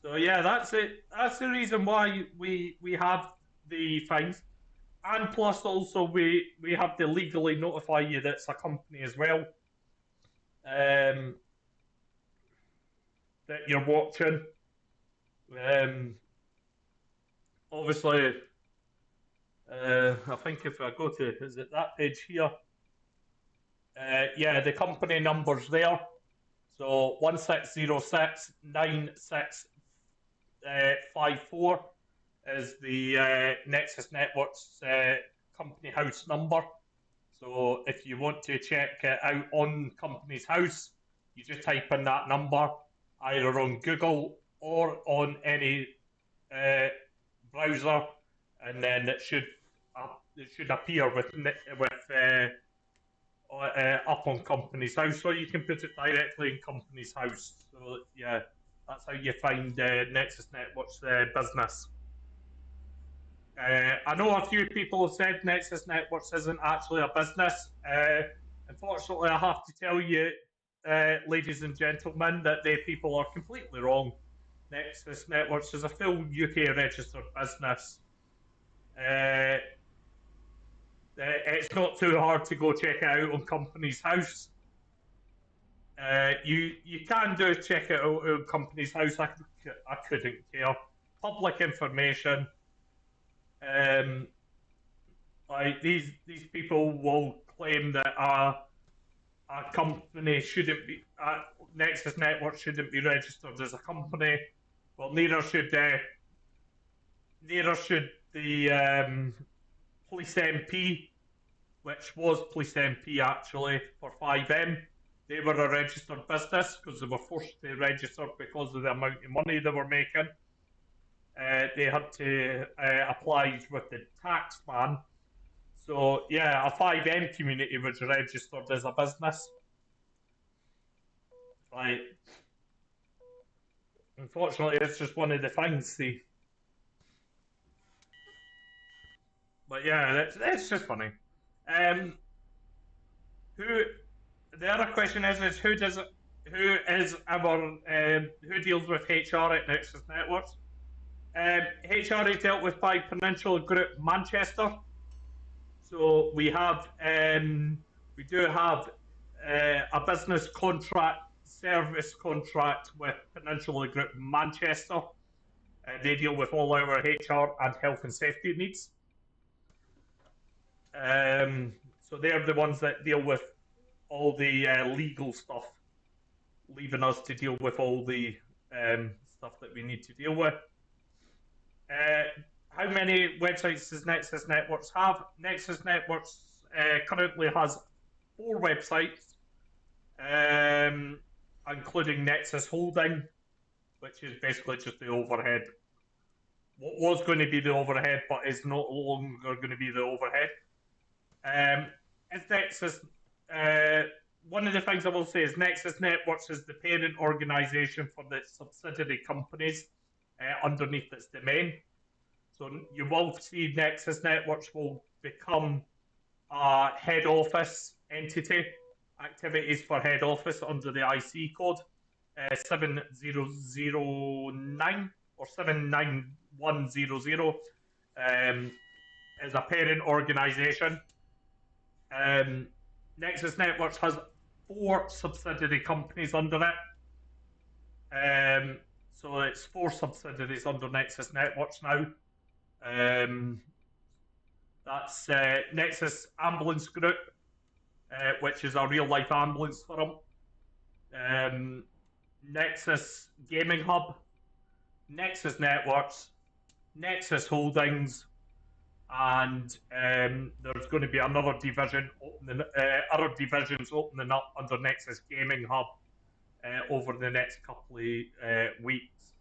So yeah, that's it. That's the reason why we have the fines, and plus also we have to legally notify you that it's a company as well. That you're watching. Um, obviously, I think if I go to is it that page here? Yeah, the company number's there. So 16069654 is the Nexus Networks company house number. So if you want to check it out on Company's House, you just type in that number either on Google or on any browser, and then it should appear up on Company's House, or you can put it directly in Company's House. So yeah, that's how you find Nexus Networks business. I know a few people have said Nexus Networks isn't actually a business. Unfortunately, I have to tell you, ladies and gentlemen, that they people are completely wrong. Nexus Networks is a full UK registered business. It's not too hard to go check it out on Company's House. You can do check it out on Company's House. I couldn't care. Public information. Like these people will claim that a company shouldn't be Nexus Network shouldn't be registered as a company. Well, neither should the police MP, which was police MP actually for 5M. They were a registered business because they were forced to register because of the amount of money they were making. They had to apply with the tax man. So yeah, a 5M community was registered as a business. Like, unfortunately, it's just one of the things. See, but yeah, that's just funny. Who the other question is who is our who deals with HR at Nexus Networks? HR is dealt with by Peninsula Group Manchester. So we do have a business contract, service contract with Peninsula Group Manchester. They deal with all our HR and health and safety needs. So they're the ones that deal with all the legal stuff, leaving us to deal with all the stuff that we need to deal with. How many websites does Nexus Networks have? Nexus Networks currently has 4 websites, including Nexus Holding, which is basically just the overhead. What was going to be the overhead, but is no longer going to be the overhead. Is Nexus one of the things I will say is Nexus Networks is the parent organisation for the subsidiary companies underneath its domain. So you will see Nexus Networks will become a head office entity activities for head office under the IC code 7009 or 79100 is a parent organisation. Nexus Networks has 4 subsidiary companies under it. So it's 4 subsidiaries under Nexus Networks now. That's Nexus Ambulance Group, which is a real life ambulance firm. Nexus Gaming Hub, Nexus Networks, Nexus Holdings, and there's going to be another division opening, other divisions opening up under Nexus Gaming Hub over the next couple of weeks.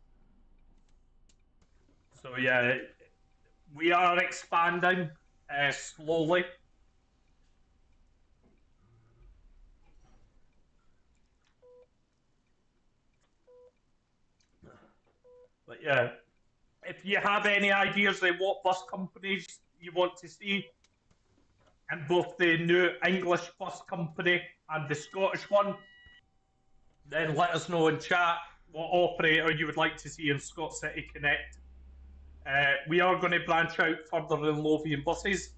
So yeah, we are expanding slowly. But yeah, if you have any ideas of what bus companies you want to see, and both the new English bus company and the Scottish one, then let us know in chat what operator you would like to see in Scotcity Connect. We are going to branch out further in Lothian buses.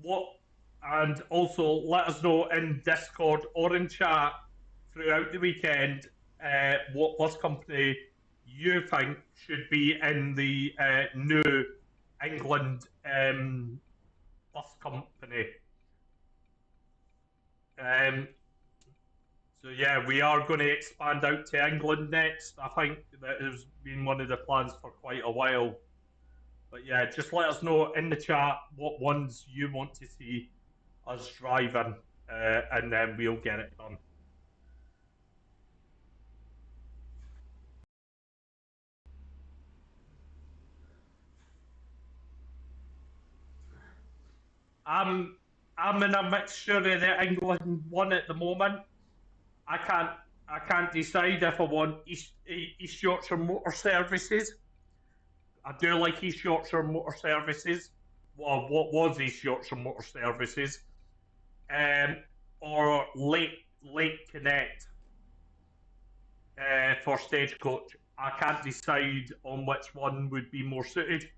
What and also let us know in Discord or in chat throughout the weekend what bus company you think should be in the new England bus company. So yeah, we are going to expand out to England next. I think that has been one of the plans for quite a while. But yeah, just let us know in the chat what ones you want to see us driving, and then we'll get it done. I'm in a mixture of the England one at the moment. I can't decide if I want East Yorkshire Motor Services. I do like East Yorkshire Motor Services. Well, what was East Yorkshire Motor Services? Um, or Lake Connect for Stagecoach. I can't decide on which one would be more suited.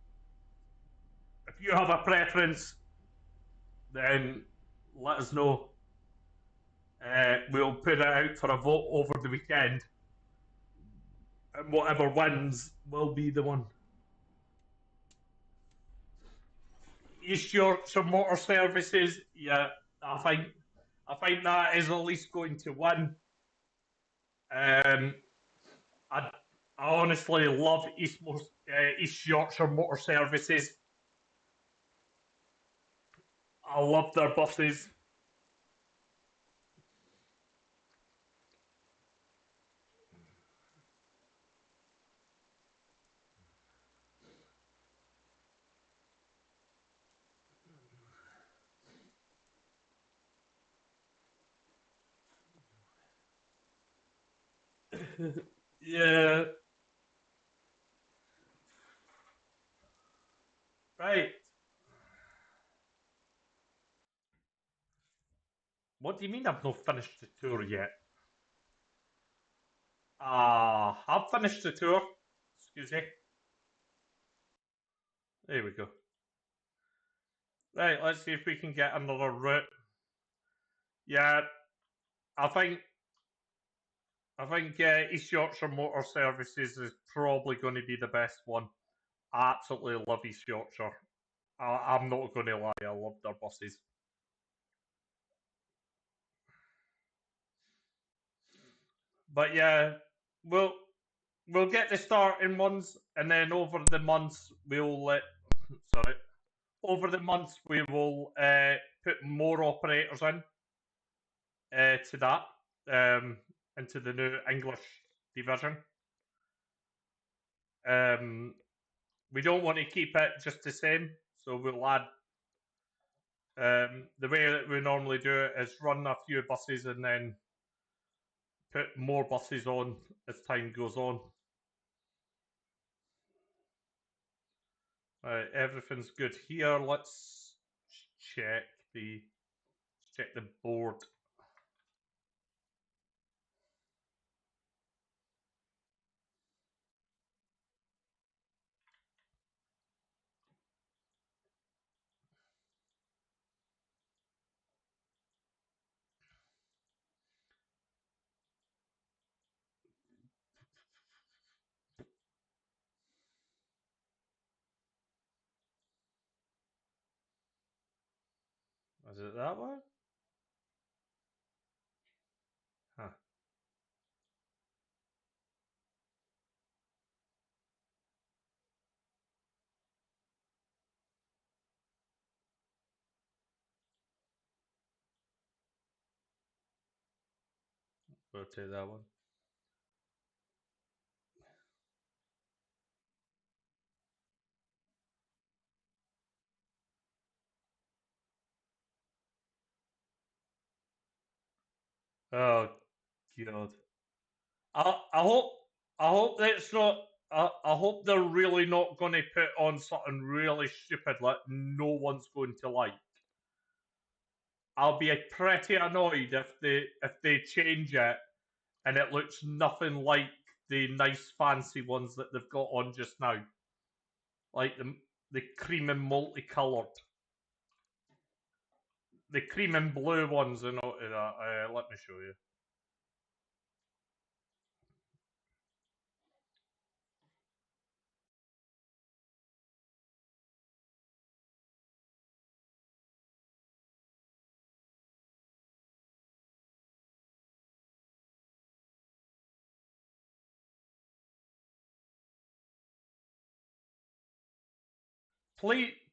If you have a preference, then let us know. We'll put it out for a vote over the weekend, and whatever wins will be the one. East Yorkshire Motor Services, yeah, I think that is at least going to win. I honestly love East Yorkshire Motor Services. I love their buses. Yeah, right. What do you mean I've not finished the tour yet? I've finished the tour. Excuse me. There we go. Right, let's see if we can get another route. Yeah, I think East Yorkshire Motor Services is probably going to be the best one. I absolutely love East Yorkshire. I'm not going to lie, I love their buses. But yeah, we'll get the starting ones, and then over the months we'll sorry, over the months we will put more operators in to that into the new English division. We don't want to keep it just the same, so we'll add. The way that we normally do it is run a few buses and then put more buses on as time goes on. Everything's good here. Let's check check the board. Is it that one? Huh. We'll take that one. Oh god. I hope that's not. I hope they're really not going to put on something really stupid like no one's going to like. I'll be pretty annoyed if they change it and it looks nothing like the nice fancy ones that they've got on just now, like the cream and multicoloured, the cream and blue ones. And let me show you.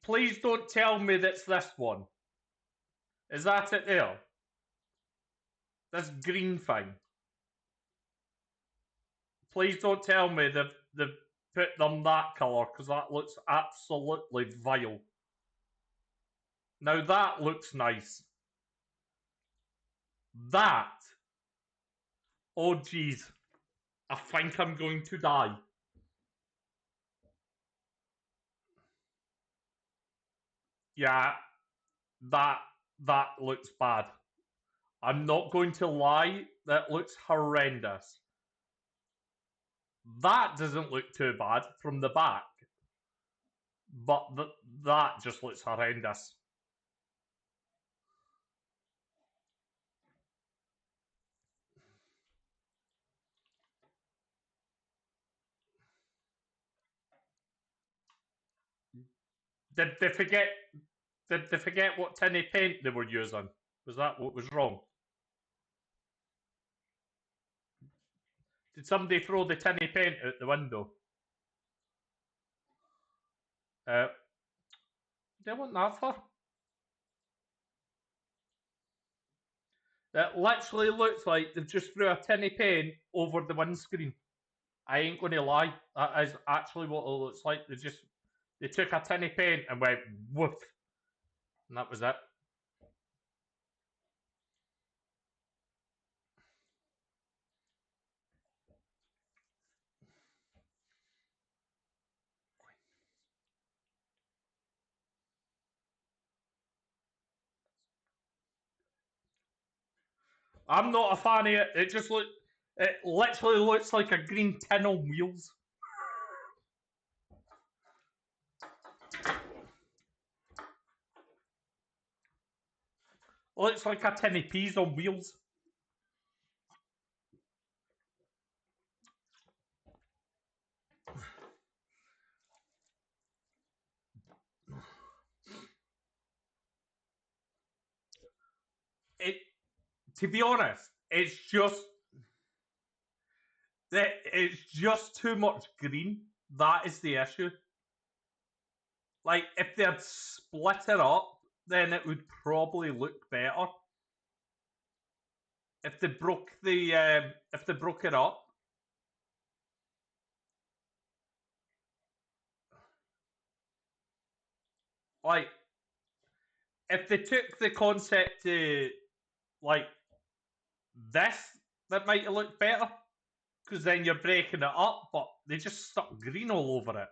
Please don't tell me that's this one. Is that it there? This green thing. Please don't tell me they've put them that colour, because that looks absolutely vile. Now that looks nice. That. Oh jeez. I think I'm going to die. Yeah, that that looks bad. I'm not going to lie, that looks horrendous. That doesn't look too bad from the back, but that just looks horrendous. Did they forget? Did they forget what tinny paint they were using? Was that what was wrong? Did somebody throw the tinny paint out the window? What do I want that for? It literally looks like they've just threw a tinny paint over the windscreen. I ain't going to lie. That is actually what it looks like. They took a tinny paint and went woof, and that was it. I'm not a fan of it. It literally looks like a green tin on wheels. Looks like a tinny peas on wheels. It, to be honest, it's just too much green. That is the issue. Like if they had split it up, then it would probably look better. If they broke it up, like if they took the concept to like this, that might look better, because then you're breaking it up. But they just stuck green all over it,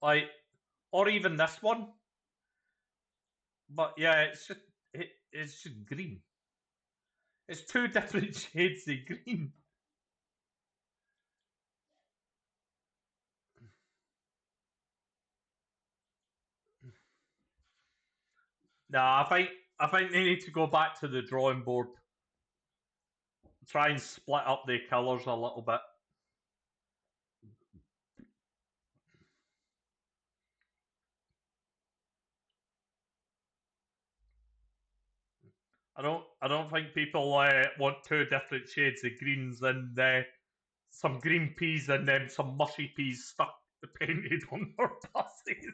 like, or even this one. But yeah, it's just it's just green. It's two different shades of green. Nah, I think they need to go back to the drawing board. Try and split up the colours a little bit. I don't think people want two different shades of greens and some green peas and then some mushy peas stuck painted on their buses.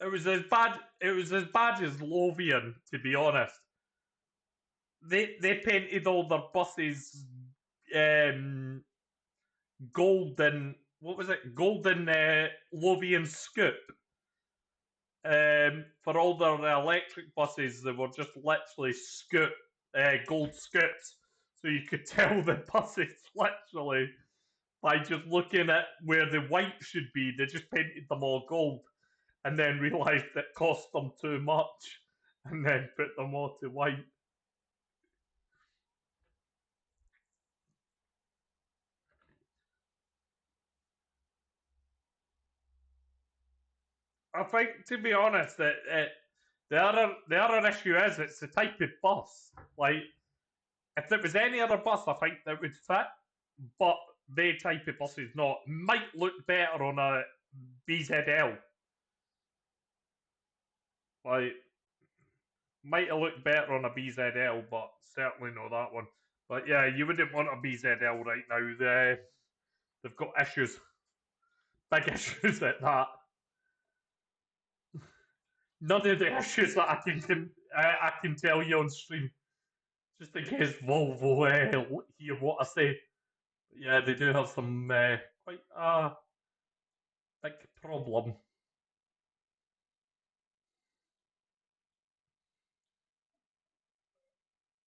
It was as bad. It was as bad as Lothian, to be honest. They painted all their buses um, golden. What was it? Golden Lothian scoop. For all their electric buses, they were just literally scoop gold scoops, so you could tell the buses literally by just looking at where the white should be. They just painted them all gold, and then realised it cost them too much, and then put them all to white. I think, to be honest, that the other issue is it's the type of bus. Like, if there was any other bus, I think that would fit, but their type of bus is not. Might look better on a BZL. Like, might have looked better on a BZL, but certainly not that one. But yeah, you wouldn't want a BZL right now. They've got issues, big issues at that. None of the issues that I can tell you on stream, just in case Volvo hear what I say. But yeah, they do have some quite big problem.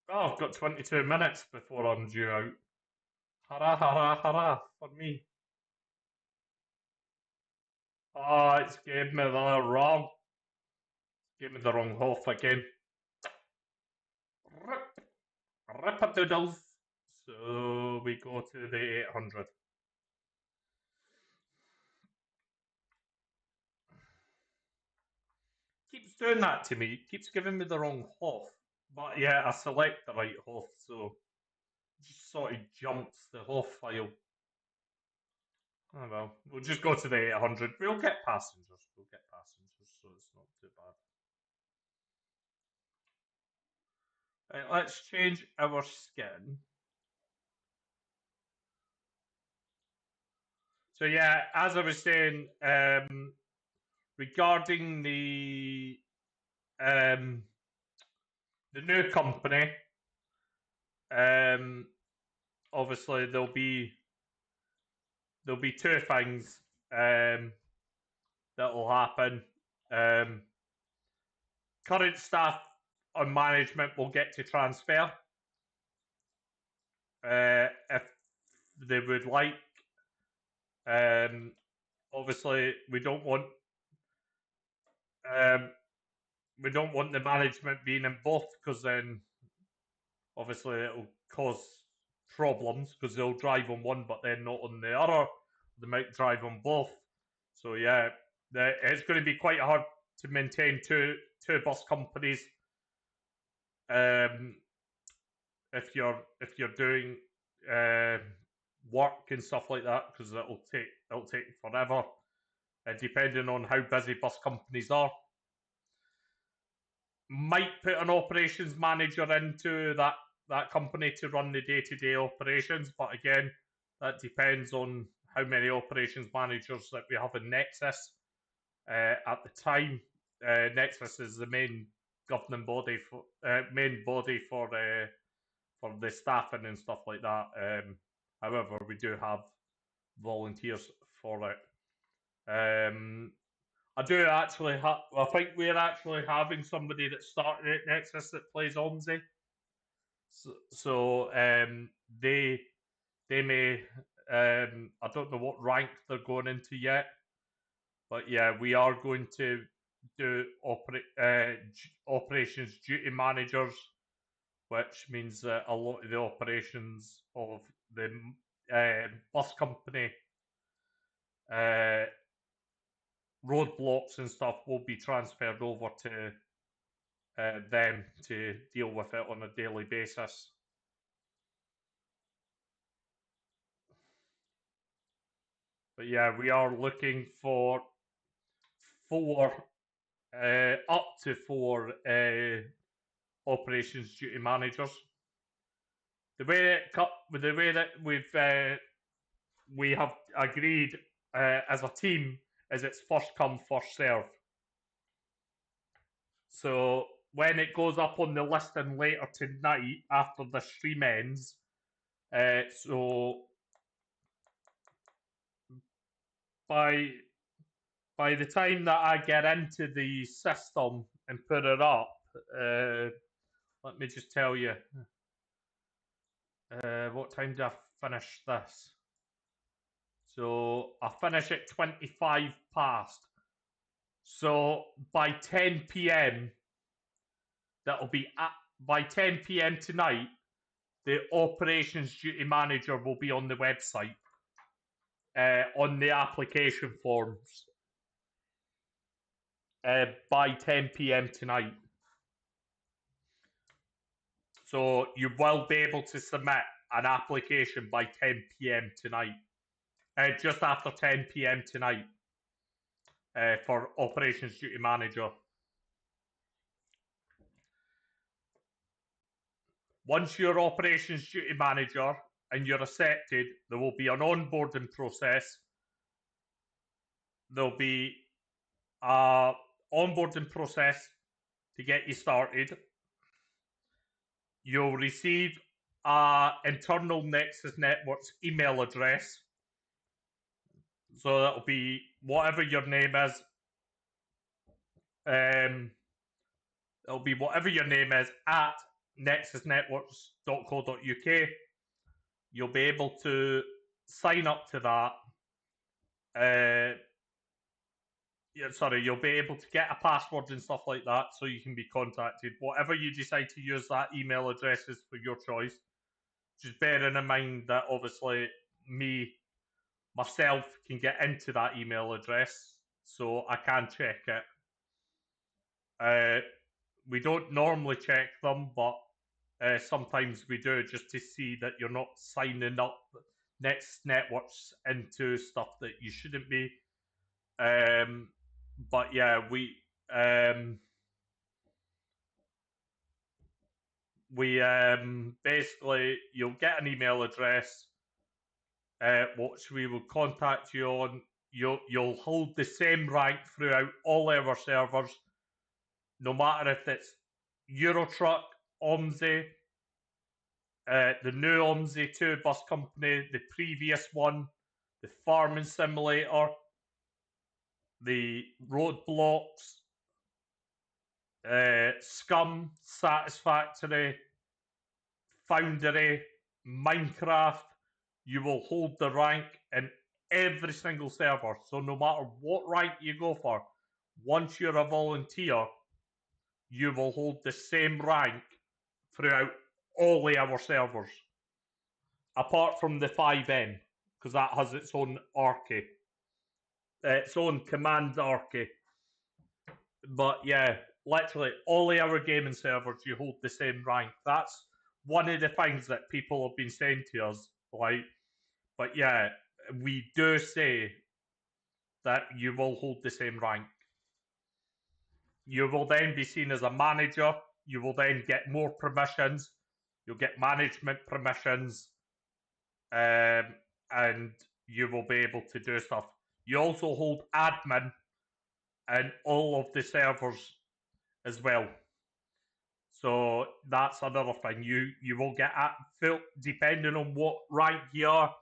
Oh, I've got 22 minutes before I'm due out. Hurrah, hurrah, hurrah for me. Oh, it's gave me the wrong. Gave me the wrong half again. Rip, rip-a-doodles. So we go to the 800. Keeps doing that to me. Keeps giving me the wrong half. But yeah, I select the right half, so it just sort of jumps the half file. Oh well, we'll just go to the 800. We'll get passengers. We'll get passengers, so it's not too bad. Right, let's change our skin. So yeah, as I was saying, regarding um, the new company, um, obviously there'll be two things that will happen. Um, Current staff on management will get to transfer if they would like. Obviously, um, we don't want the management being in both, because then obviously it'll cause problems, because they'll drive on one but then not on the other. They might drive on both. So yeah, it's going to be quite hard to maintain two bus companies um, if you're doing uh, work and stuff like that, because it'll take forever, depending on how busy bus companies are. Might put an operations manager into that company to run the day-to-day operations, but again, that depends on how many operations managers that we have in Nexus at the time. Nexus is the main governing body for the staffing and stuff like that. However, we do have volunteers for it. I do actually have. I think we're actually having somebody that started at Nexus that plays OMSI. So they may. I don't know what rank they're going into yet, but yeah, we are going to do operations duty managers, which means that a lot of the operations of the bus company, uh, roadblocks and stuff will be transferred over to them to deal with it on a daily basis. But yeah, we are looking for four, up to four operations duty managers. The way that we have agreed as a team is it's first come first serve. So when it goes up on the listing later tonight after the stream ends, so by by the time that I get into the system and put it up, let me just tell you, what time do I finish this? So I finish at 25 past. So by 10 p.m., that'll be by 10 p.m. tonight, the operations duty manager will be on the website, on the application forms, by 10 p.m. tonight. So you will be able to submit an application by 10 p.m. tonight, just after 10 p.m. tonight, for operations duty manager. Once you're operations duty manager and you're accepted, there will be an onboarding process. There'll be a onboarding process to get you started. You'll receive a internal Nexus Networks email address. So that'll be whatever your name is. It'll be whatever your name is at nexusnetworks.co.uk. You'll be able to sign up to that. You'll be able to get a password and stuff like that so you can be contacted. Whatever you decide to use that email address is for your choice. Just bearing in mind that obviously myself can get into that email address, so I can check it. We don't normally check them, but sometimes we do just to see that you're not signing up Next Networks into stuff that you shouldn't be. But yeah, we basically you'll get an email address, which we will contact you on. You'll hold the same rank throughout all our servers, no matter if it's Eurotruck, OMSI, the new OMSI 2 bus company, the previous one, the farming simulator, the roadblocks, Scum, Satisfactory, Foundry, Minecraft. You will hold the rank in every single server. So no matter what rank you go for, once you're a volunteer, you will hold the same rank throughout all our servers. Apart from the 5M, because that has its own archy. Its own command archy. But yeah, literally all our gaming servers, you hold the same rank. That's one of the things that people have been saying to us. Like, but yeah, we do say that you will hold the same rank. You will then be seen as a manager. You will then get more permissions. You'll get management permissions, and you will be able to do stuff. You also hold admin and all of the servers as well. So that's another thing. You will get full, depending on what rank you are,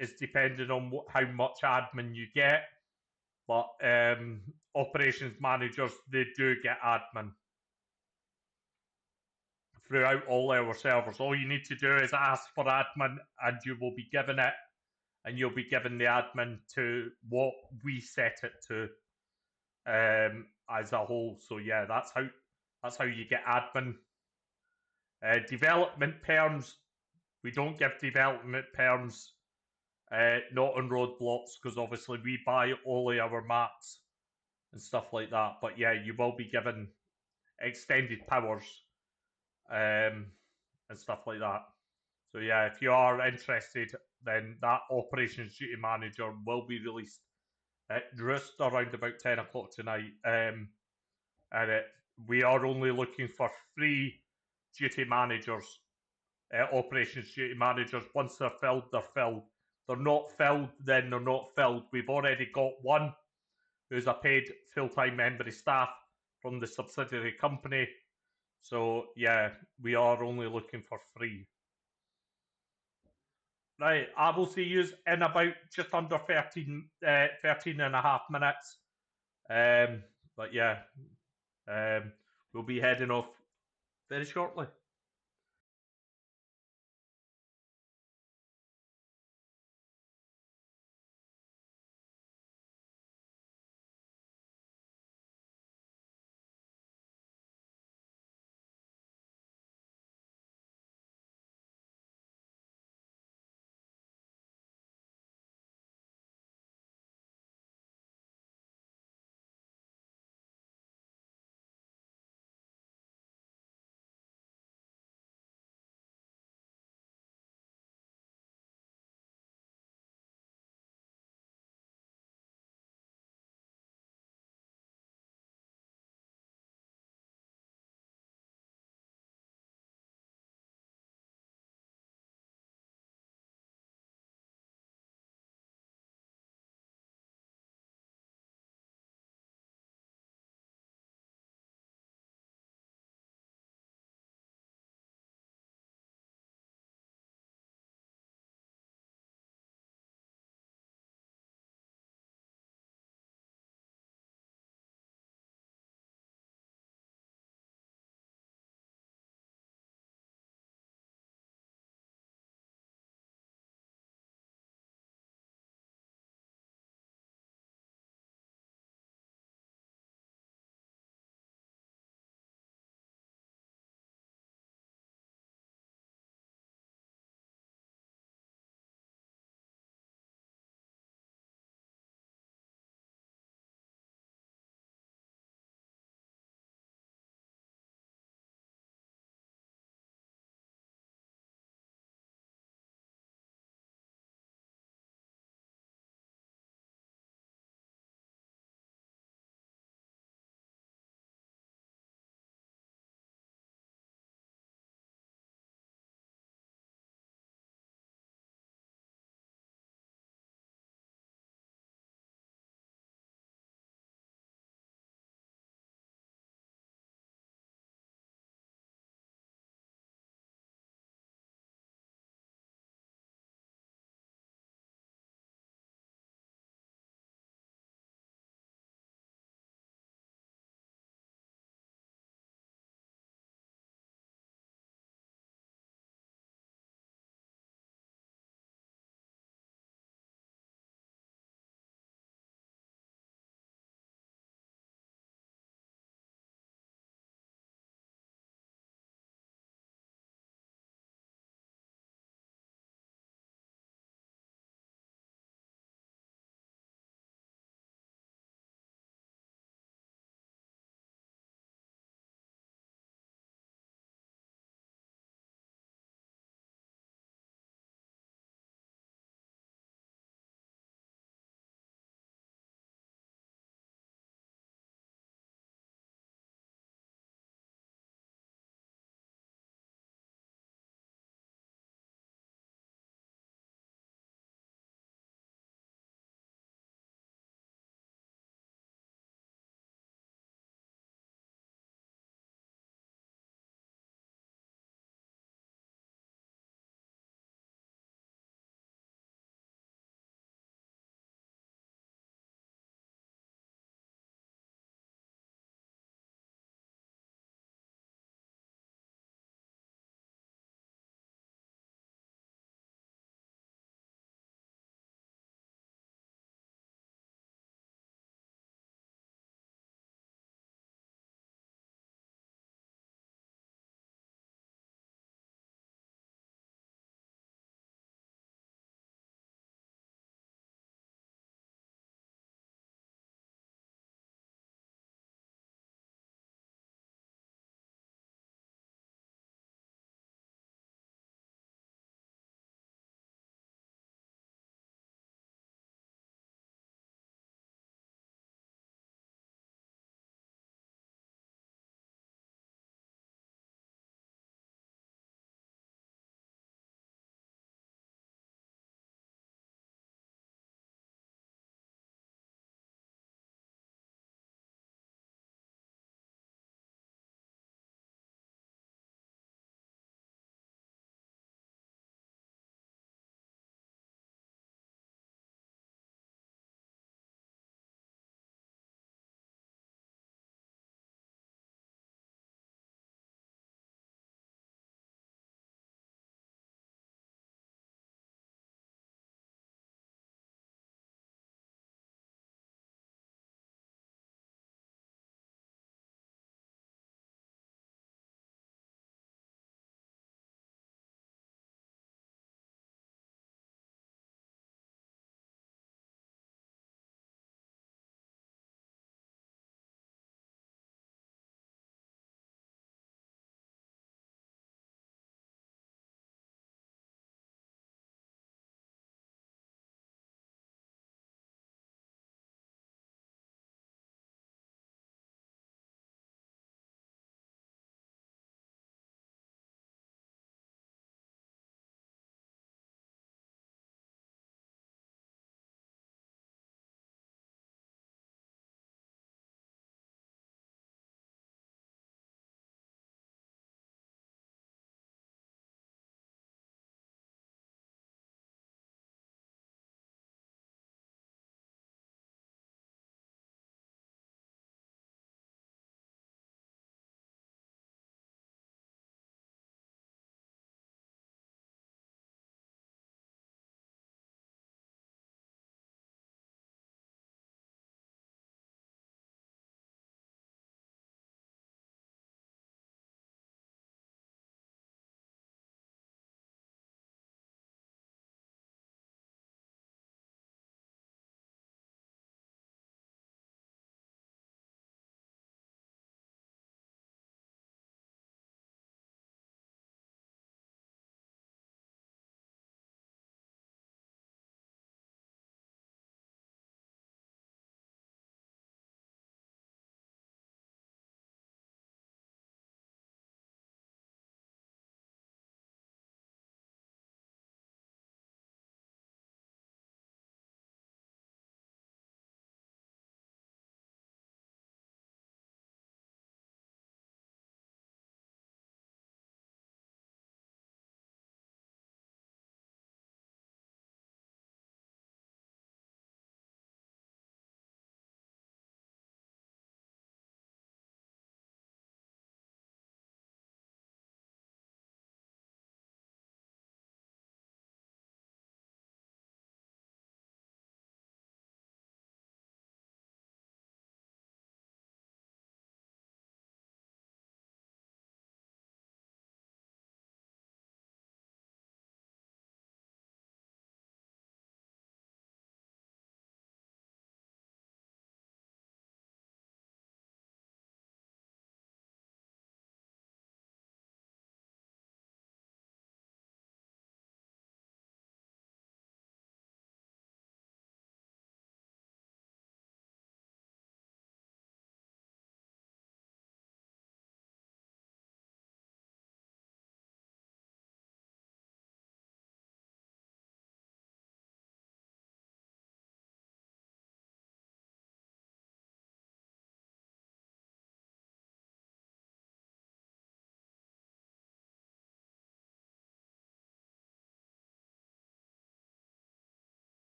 is depending on how much admin you get. But operations managers, they do get admin. throughout all our servers. All you need to do is ask for admin, and you will be given it, and you'll be given the admin to what we set it to as a whole. So yeah, that's how you get admin. Development perms, we don't give development perms, not on roadblocks, because obviously we buy all of our maps and stuff like that. But yeah, you will be given extended powers and stuff like that. So yeah, if you are interested, then that operations duty manager will be released just around about 10 o'clock tonight. And we are only looking for 3 duty managers, operations duty managers. Once they're filled, they're filled. They're not filled, then they're not filled. We've already got one who's a paid full-time member of staff from the subsidiary company. So yeah, we are only looking for 3. Right, I will see you in about just under 13 and a half minutes. But yeah, we'll be heading off very shortly.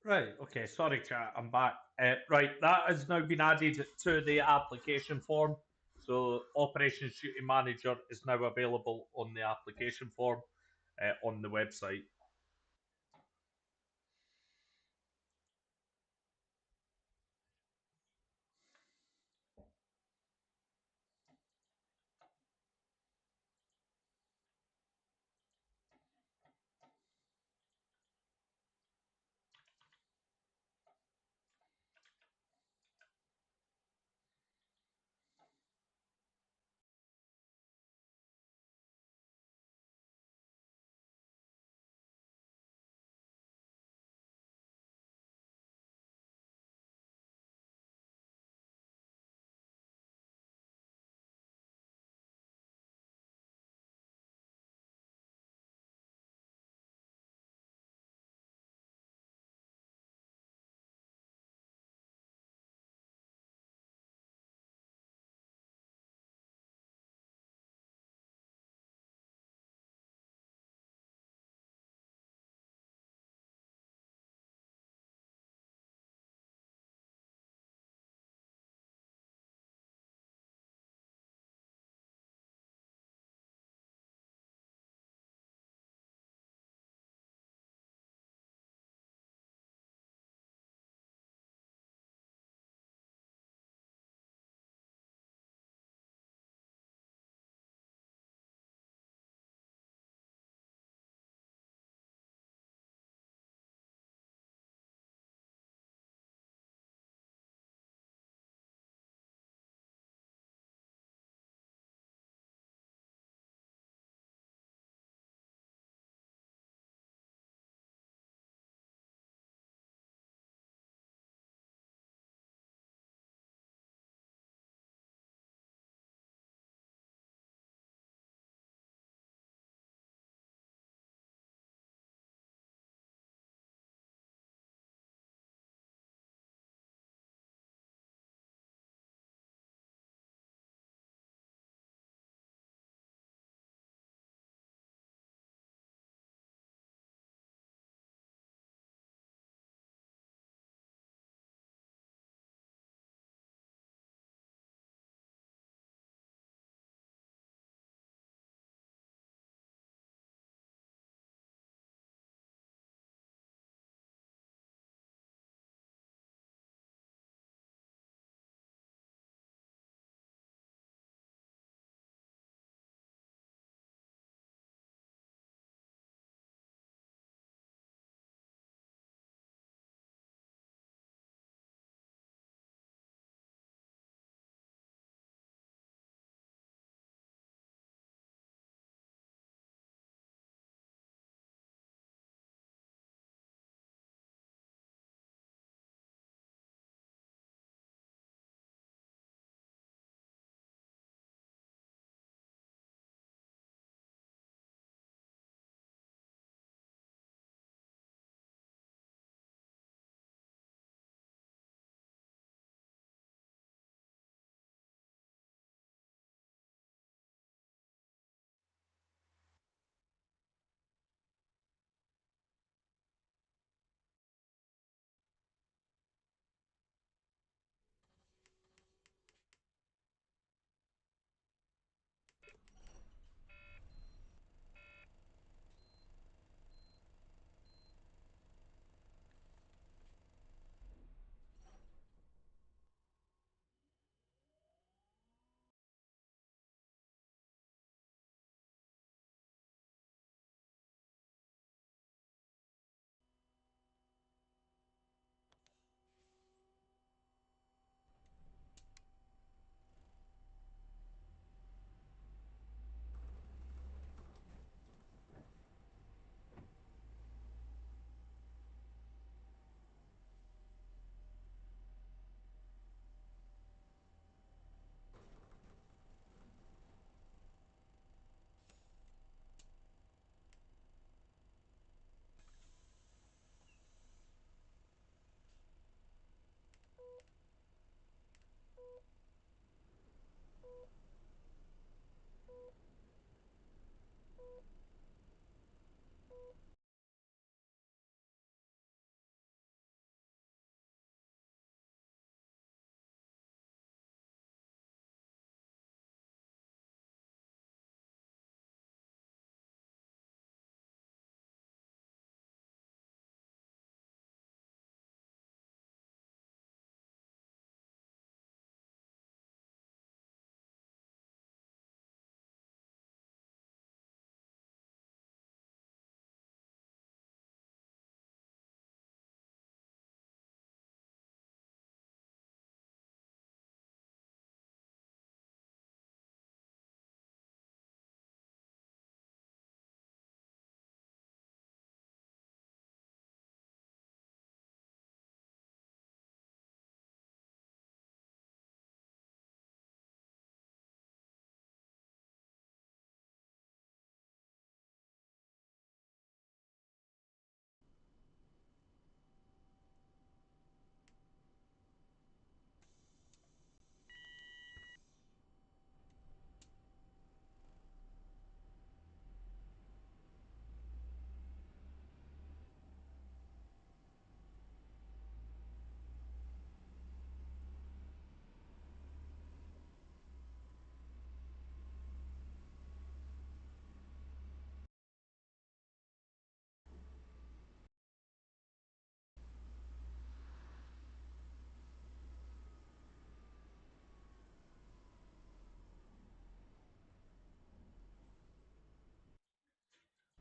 Right, okay, sorry, chat, I'm back. Right, that has now been added to the application form. So, Operations Duty Manager is now available on the application form on the website.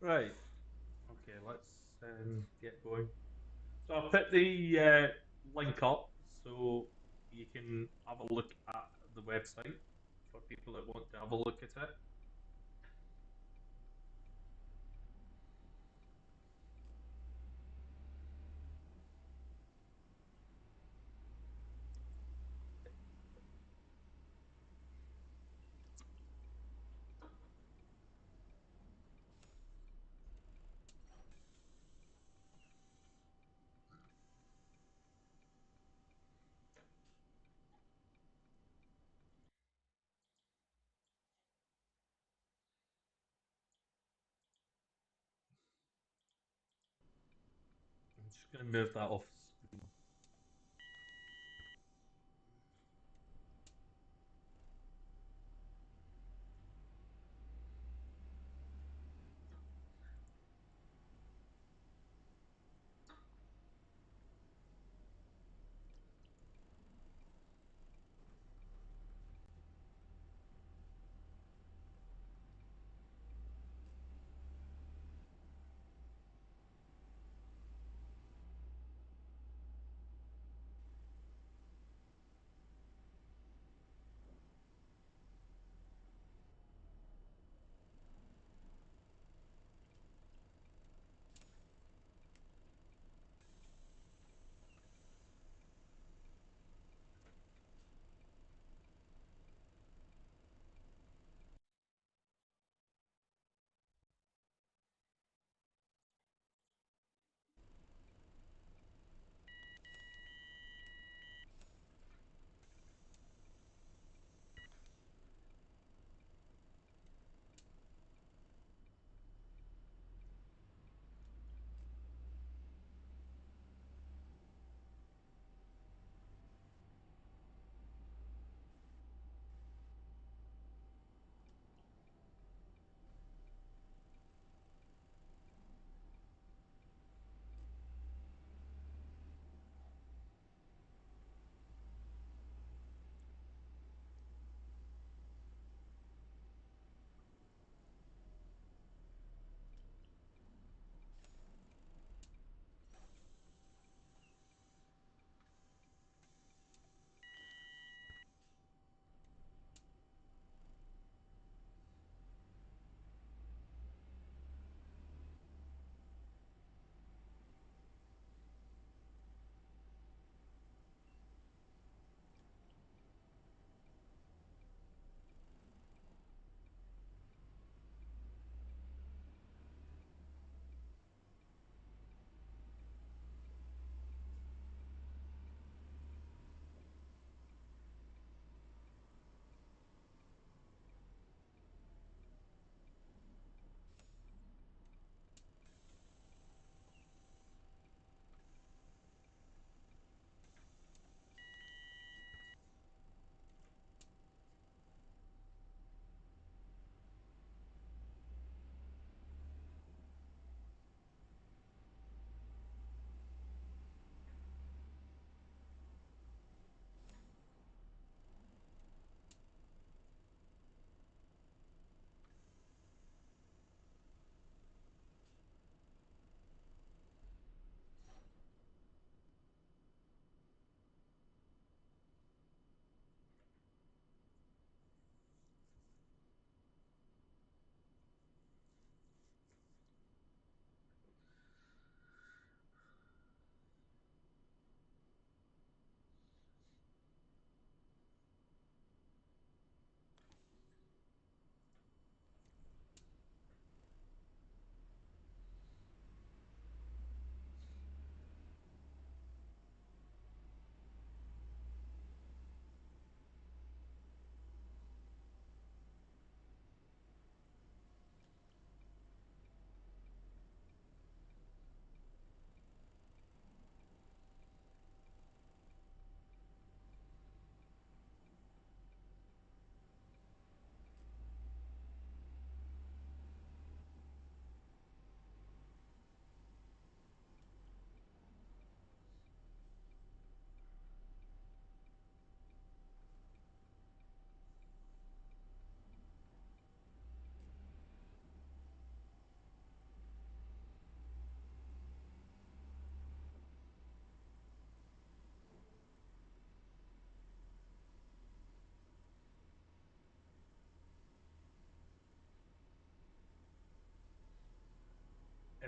Right. Okay, let's get going. So I'll put the link up so you can have a look at the website for people that want to have a look at it. I'm just going to move that off screen.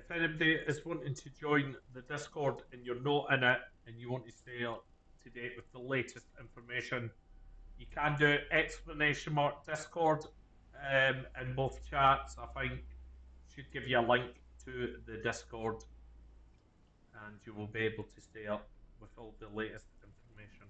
if anybody is wanting to join the Discord and you're not in it and you want to stay up to date with the latest information, you can do exclamation mark Discord in both chats. I think should give you a link to the Discord and you will be able to stay up with all the latest information.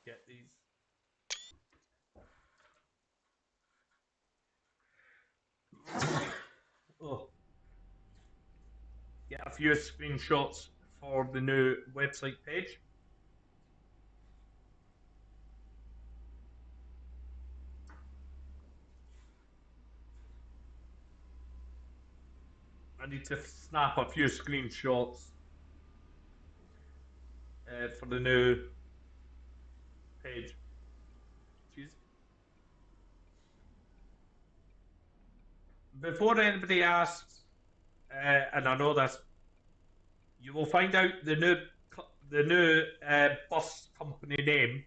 Get these. Oh, get a few screenshots for the new website page. I need to snap a few screenshots for the new page. Jeez. Before anybody asks, and I know this, you will find out the new bus company name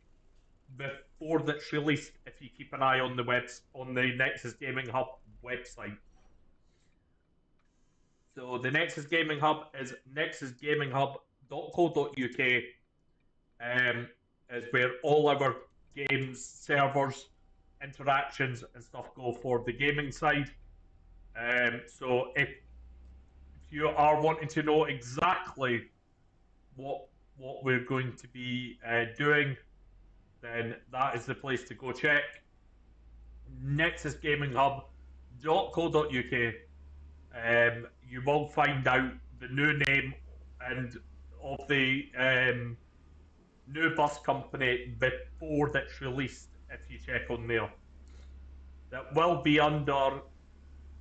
before that's released. If you keep an eye on the Nexus Gaming Hub website. So the Nexus Gaming Hub is nexusgaminghub.co.uk. Is where all our games, servers, interactions, and stuff go for the gaming side. So if you are wanting to know exactly what we're going to be doing, then that is the place to go check. nexusgaminghub.co.uk. You will find out the new name and of the new bus company before that's released. If you check on there, that will be under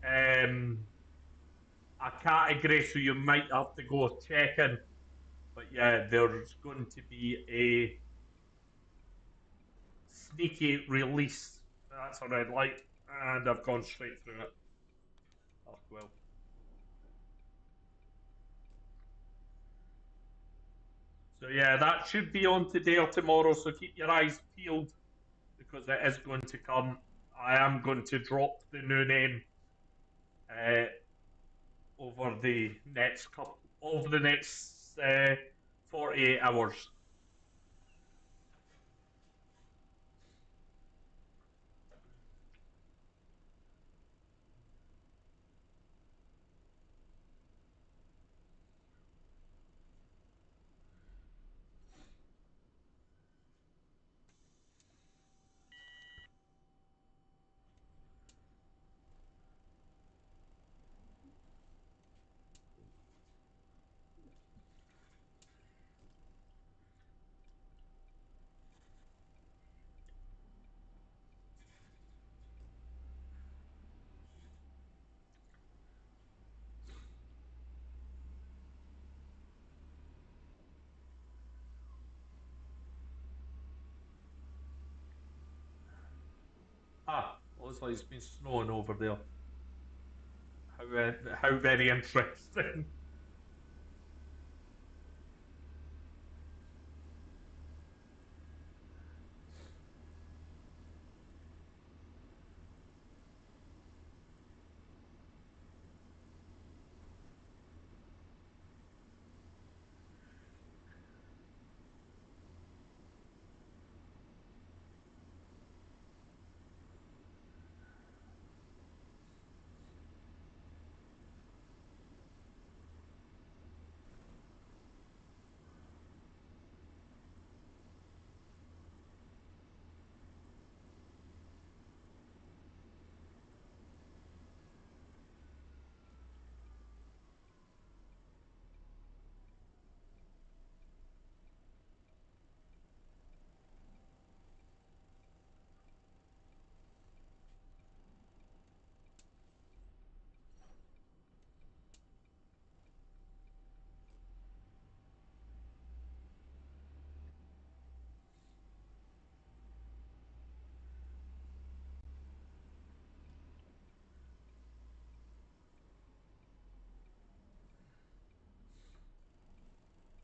a category, so you might have to go check in. But yeah, there's going to be a sneaky release. That's a red light, and I've gone straight through it. Oh well. So yeah, that should be on today or tomorrow. So keep your eyes peeled because it is going to come. I am going to drop the new name uh, over the next 48 hours. Ah, looks like it's been snowing over there. How very interesting.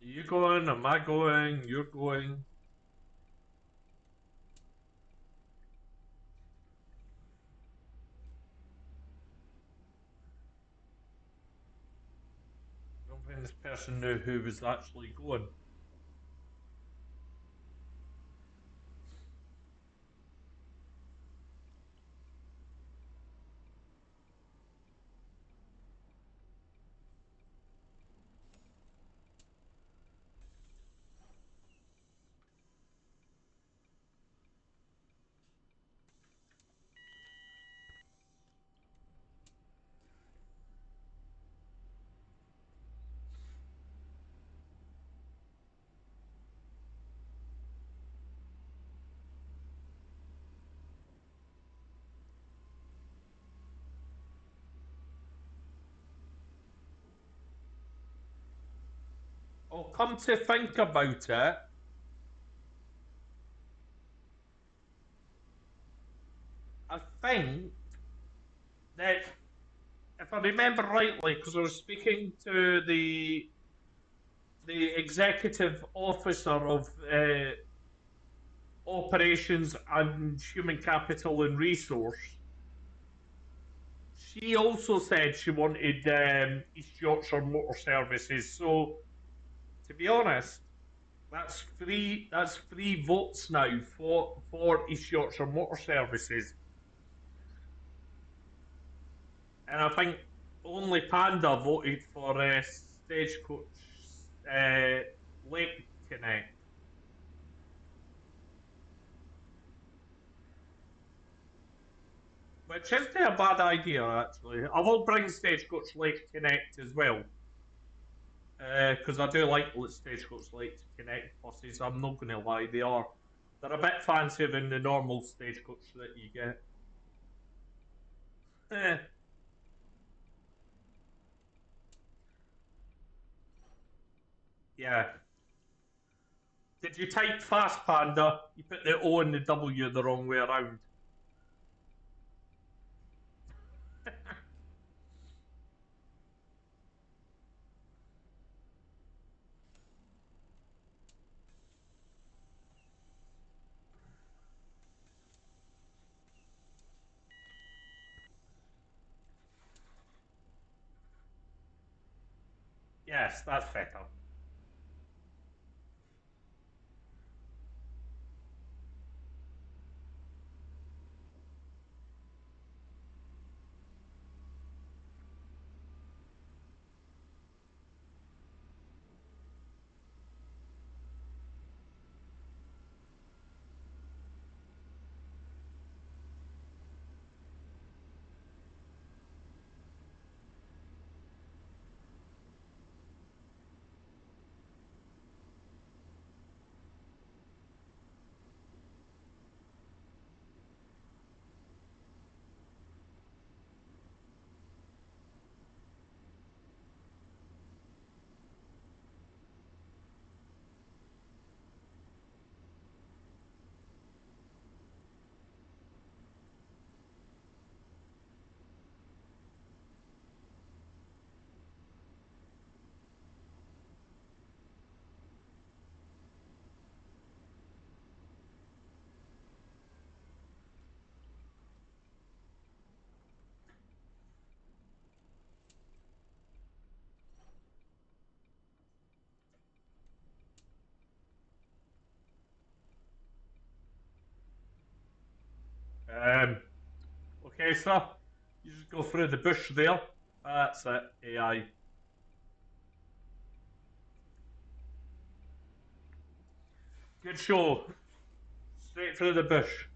Are you going? Am I going? You're going? I don't think this person knew who was actually going. Oh, come to think about it, I think that if I remember rightly, because I was speaking to the executive officer of operations and human capital and resource, she also said she wanted East Yorkshire Motor Services. So, to be honest, that's three. That's three votes now for East Yorkshire Motor Services, and I think only Panda voted for Stagecoach uh, Lake Connect, which isn't a bad idea actually. I will bring Stagecoach Lake Connect as well. Because I do like Stagecoach Lake Connect buses. I'm not going to lie, they're a bit fancier than the normal stagecoach that you get. Eh, yeah. Did you type fast panda? You put the O and the W the wrong way around. Yes, that's better. Um, okay, sir. You just go through the bush there. That's it, AI. Good show. Straight through the bush.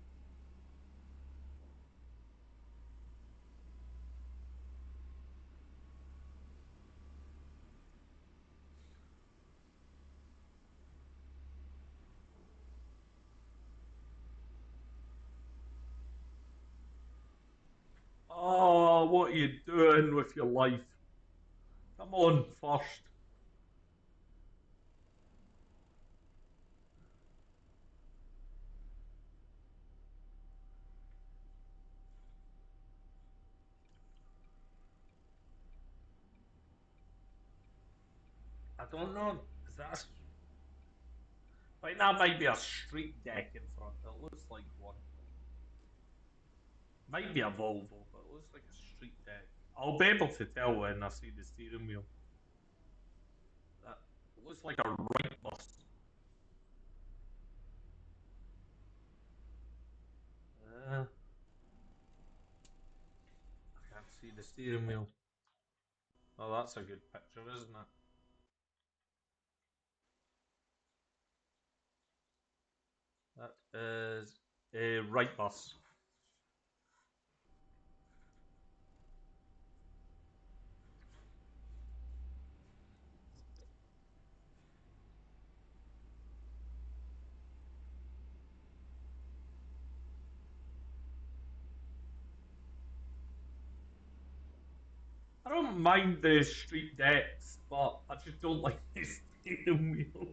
Oh, what are you doing with your life? Come on, first. I don't know. That's like that might be a street deck in front. It looks like one. Might be a Volvo, but it looks like a street deck. I'll be able to tell when I see the steering wheel. That looks like a right bus. I can't see the steering wheel. Oh, that's a good picture, isn't it? That is a right bus. I don't mind the street decks, but I just don't like the steering wheel.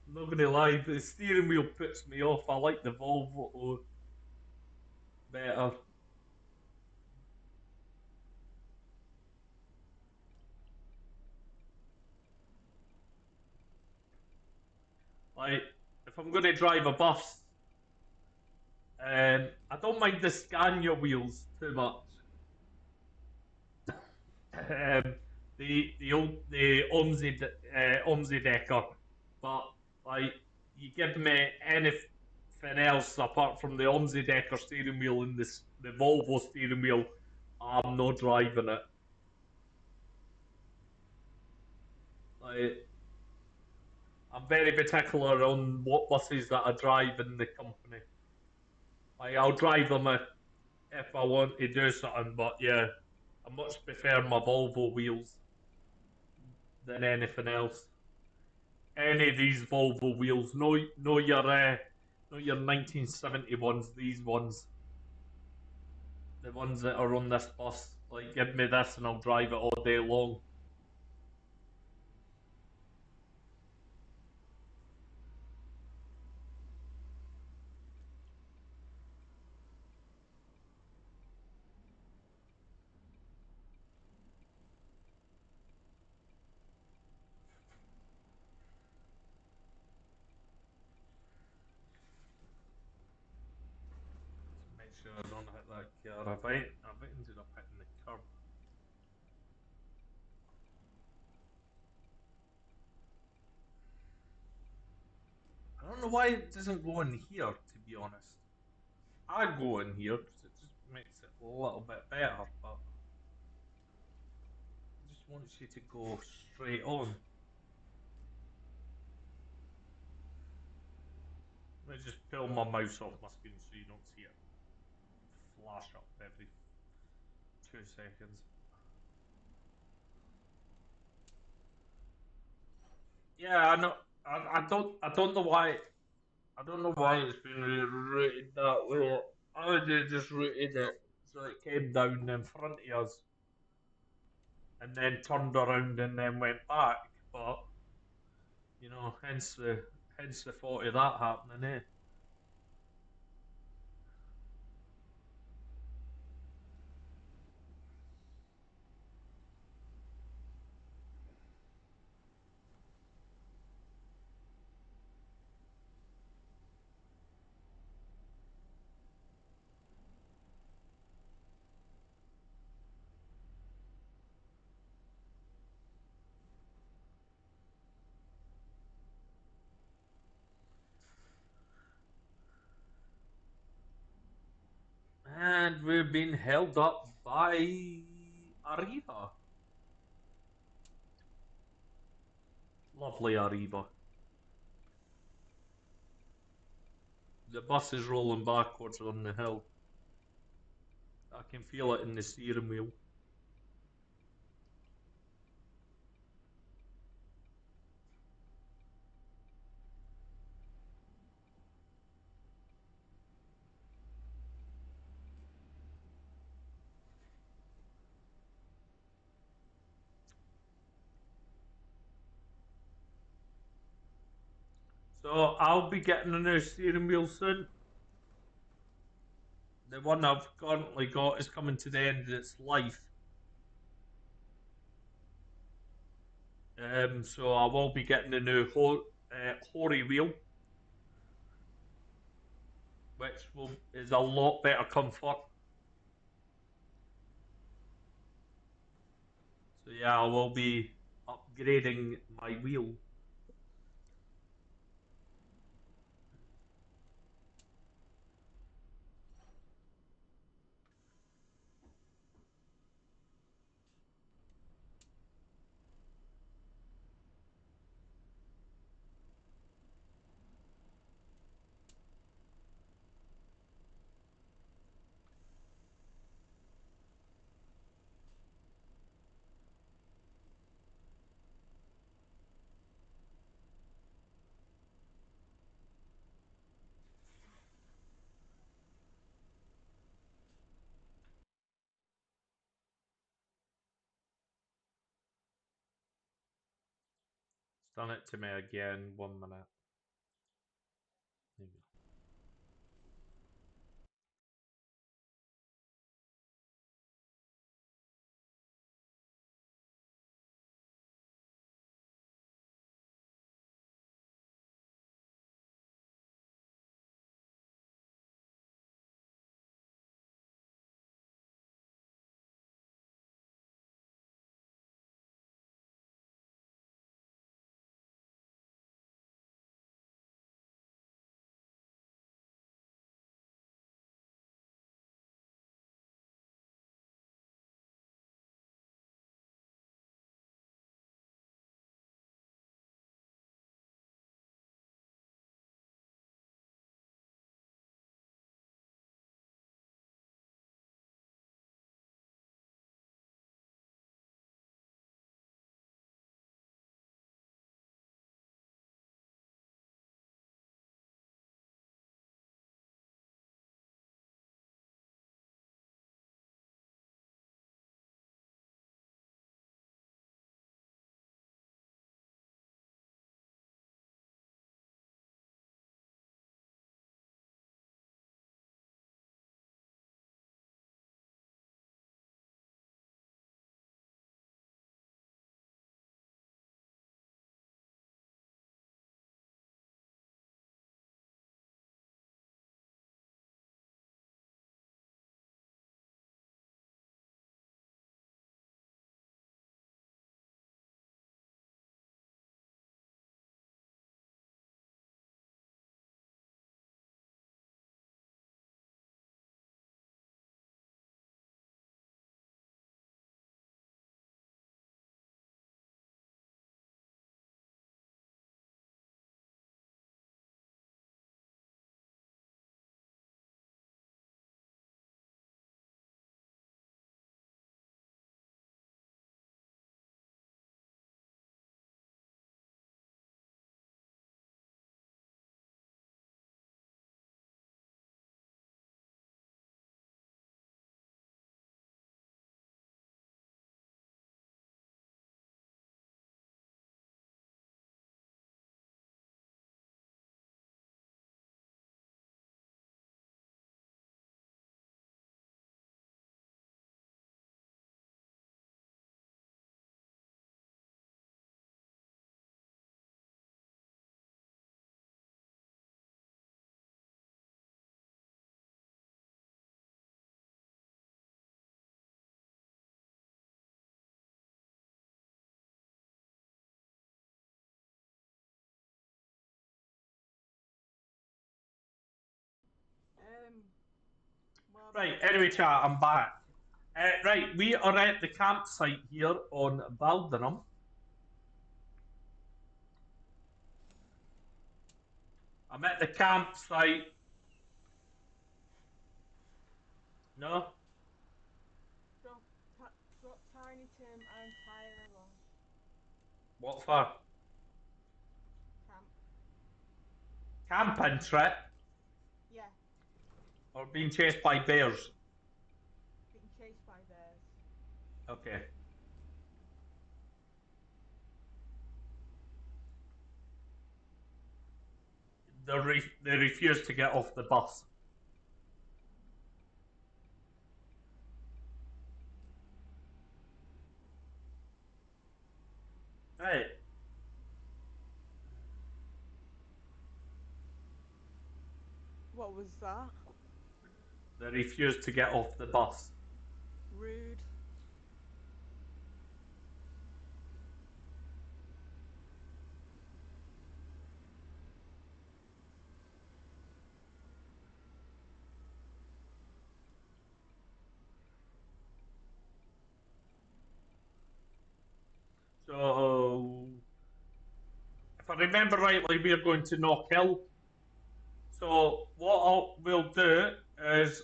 I'm not gonna lie, the steering wheel puts me off. I like the Volvo better. Like, if I'm gonna drive a bus, I don't mind the Scania wheels too much. Um, the Omzi Decker, but like you give me anything else apart from the Omzi Decker steering wheel and the Volvo steering wheel, I'm not driving it. Like I'm very particular on what buses that I drive in the company. Like I'll drive them if I want to do something, but yeah, I much prefer my Volvo wheels than anything else. Any of these Volvo wheels, no your 1970 ones. These ones, the ones that are on this bus. Like, give me this and I'll drive it all day long. Make sure I don't hit that car. I've ended up hitting the curb. I don't know why it doesn't go in here. To be honest, I go in here because it just makes it a little bit better. But I just want you to go straight on. Let me just pull my mouse off my screen so you don't see it flash up every 2 seconds. Yeah, I know. I don't know why. I don't know why it's been routed that way. I would have just routed it so it came down in front of us and then turned around and then went back. But hence the thought of that happening. Eh? And we've been held up by Arriva. Lovely Arriva. The bus is rolling backwards on the hill. I can feel it in the steering wheel. So I'll be getting a new steering wheel soon. The one I've currently got is coming to the end of its life. So I will be getting the new Hori wheel, which is a lot better comfort. So yeah, I will be upgrading my wheel. It's done it to me again. 1 minute. There you Um, what go. Right. about Anyway, chat. I'm back. Right. We are at the campsite here on Baldenham. I'm at the campsite. No. drop, drop Tiny Tim and Tyler along What for? camp? Camping trip Yeah, or being chased by bears? getting chased by bears. Okay. They refuse to get off the bus. Right. What was that? They refused to get off the bus. Rude. So, if I remember rightly, we're going to Knockhill. So, we'll do is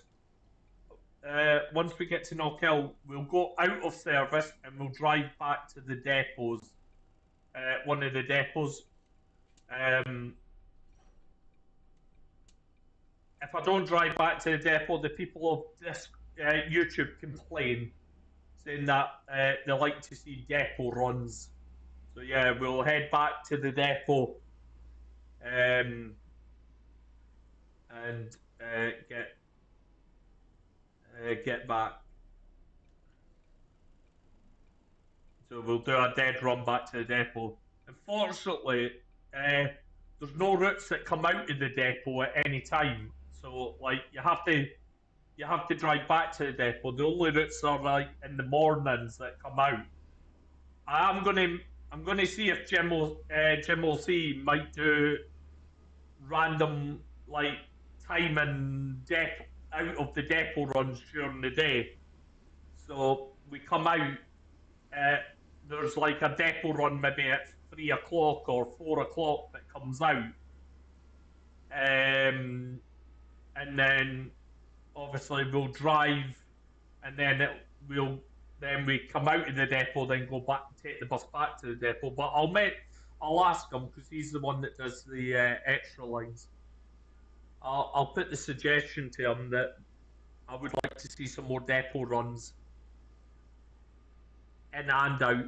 once we get to Knockhill, we'll go out of service and we'll drive back to the depots, one of the depots. Um, if I don't drive back to the depot, the people of this YouTube complain, saying that they like to see depot runs. So yeah, we'll head back to the depot um, and get back. So we'll do a dead run back to the depot. Unfortunately, there's no routes that come out of the depot at any time. So like you have to drive back to the depot. The only routes are like in the mornings that come out. I'm gonna I'm gonna see if Jim will see might do random like time and depot out of the depot runs during the day. So we come out. Uh, there's like a depot run maybe at 3 o'clock or 4 o'clock that comes out, and then obviously we'll drive, and we'll then we come out of the depot, then go back, take the bus back to the depot. But I'll ask him because he's the one that does the extra lines. I'll put the suggestion to him that I would like to see some more depot runs in and out.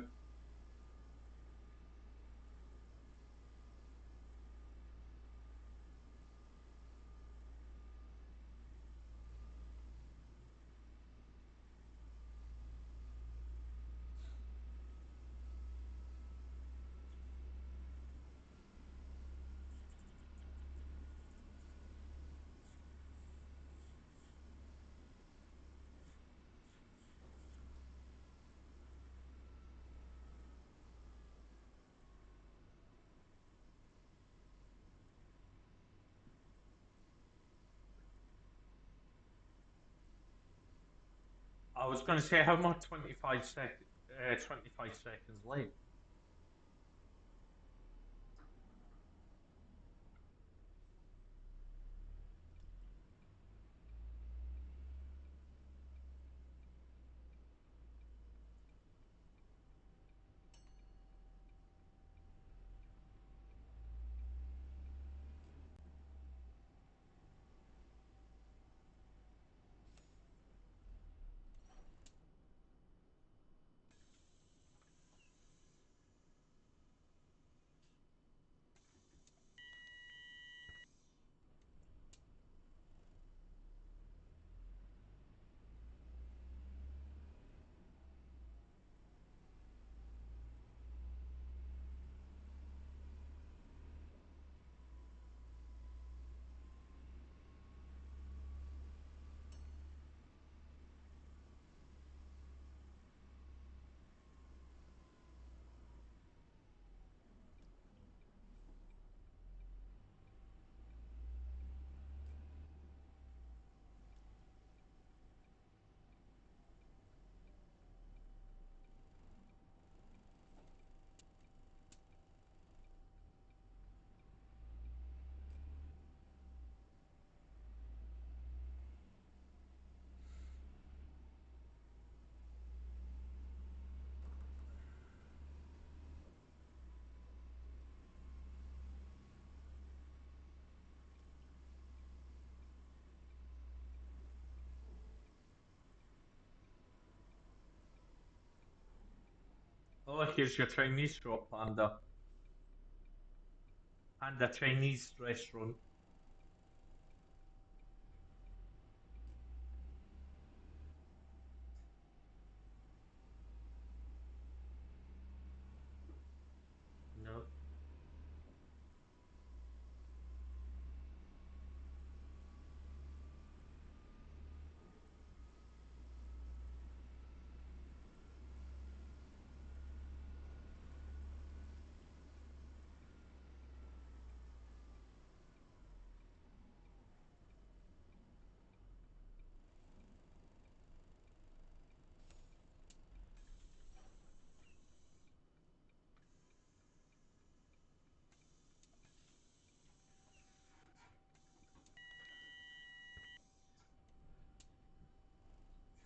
I was going to say how much 25 seconds late. Oh, here's your Chinese shop, Panda. Panda Chinese restaurant. No.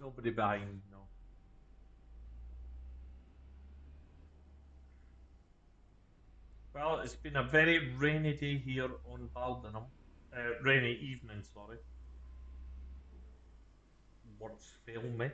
nobody behind, no. Well, it's been a very rainy day here on Baldingham. Rainy evening, sorry. Words fail me.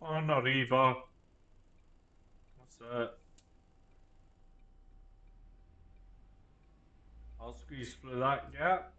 Come on, Arriva. What's that? I'll squeeze through that gap.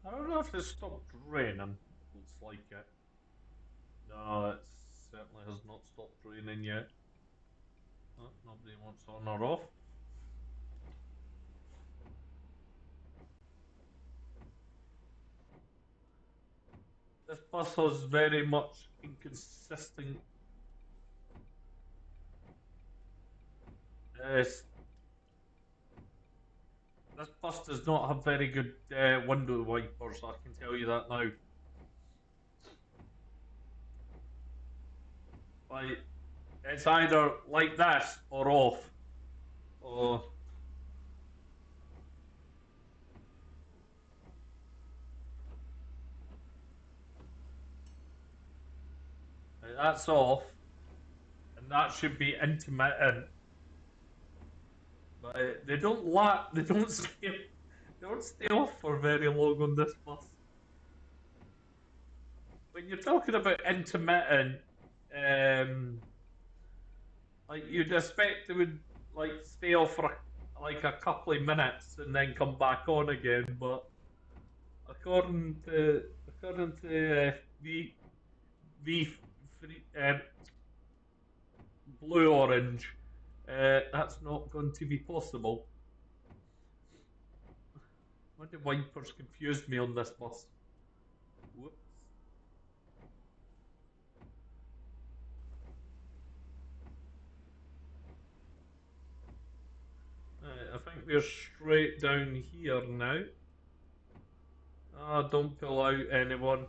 I don't know if it's stopped raining. Looks like it. No, it certainly has not stopped raining yet. Oh, nobody wants on or off. This bus has very much inconsistent. Yes, this bus does not have very good window wipers. I can tell you that now. Like it's either like this or off. Oh, that's off, and that should be intermittent. But they don't They don't stay. They don't stay off for very long on this bus. When you're talking about intermittent, um, Like you'd expect it would like stay off for like a couple of minutes and then come back on again, but according to V blue orange, that's not going to be possible. Why did wipers confuse me on this bus? Whoops. I think we're straight down here now. Ah, don't pull out anyone.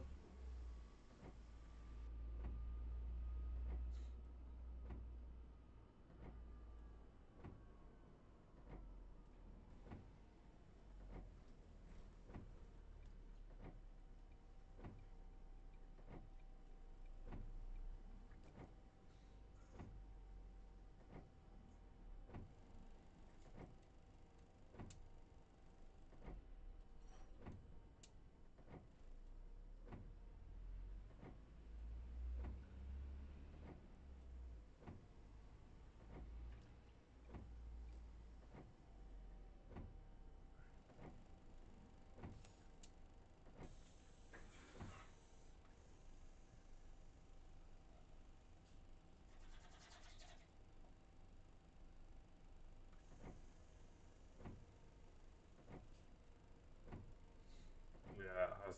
Yeah, it has.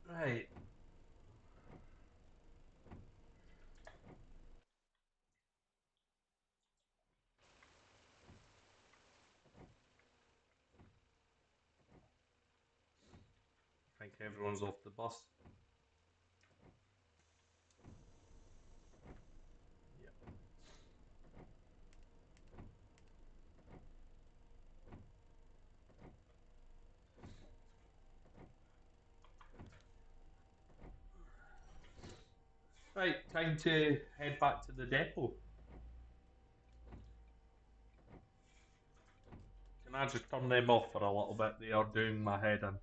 Right. I think everyone's off the bus. Yeah. Right, time to head back to the depot. Can I just turn them off for a little bit? They are doing my head in.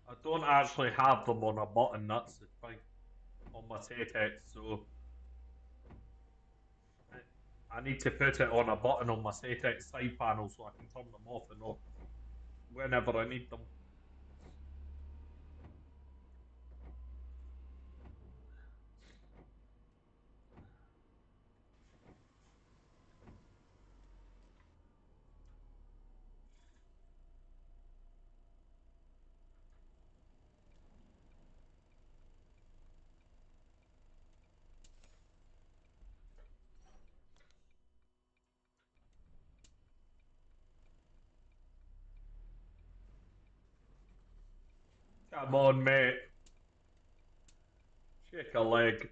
I don't actually have them on a button, that's the thing, on my Setex, so I need to put it on a button on my Setex side panel so I can turn them off and off whenever I need them. Come on, mate. Shake a leg.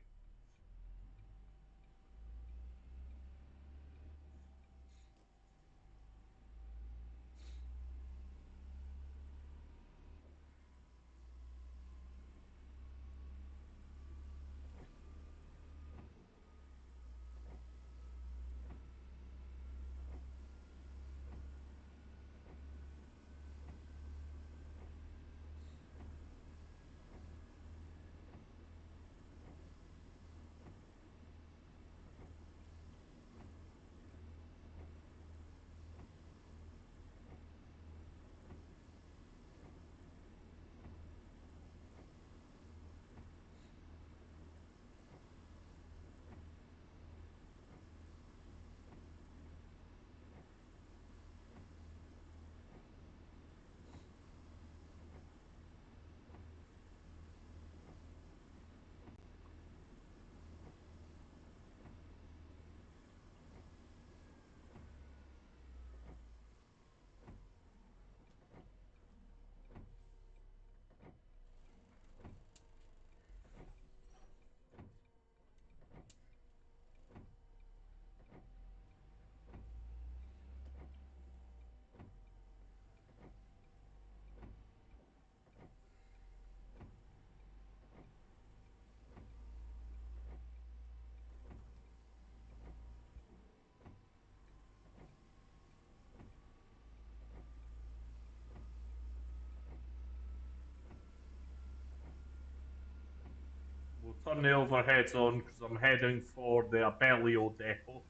turn the overheads on because I'm heading for the Abellio depot.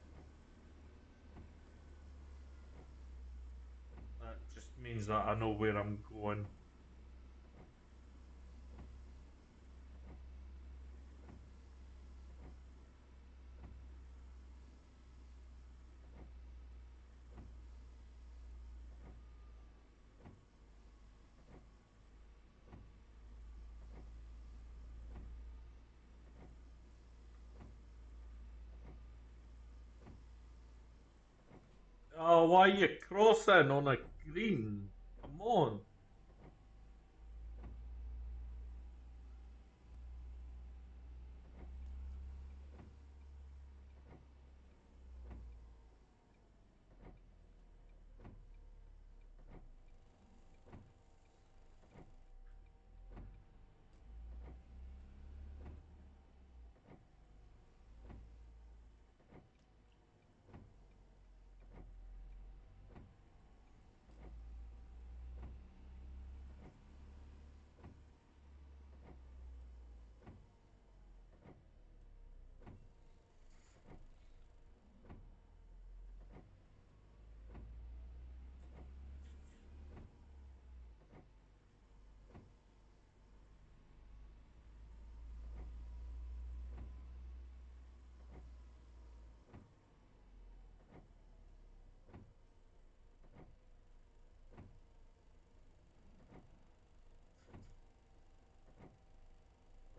That just means that I know where I'm going. Oh, why are you crossing on a green? Come on.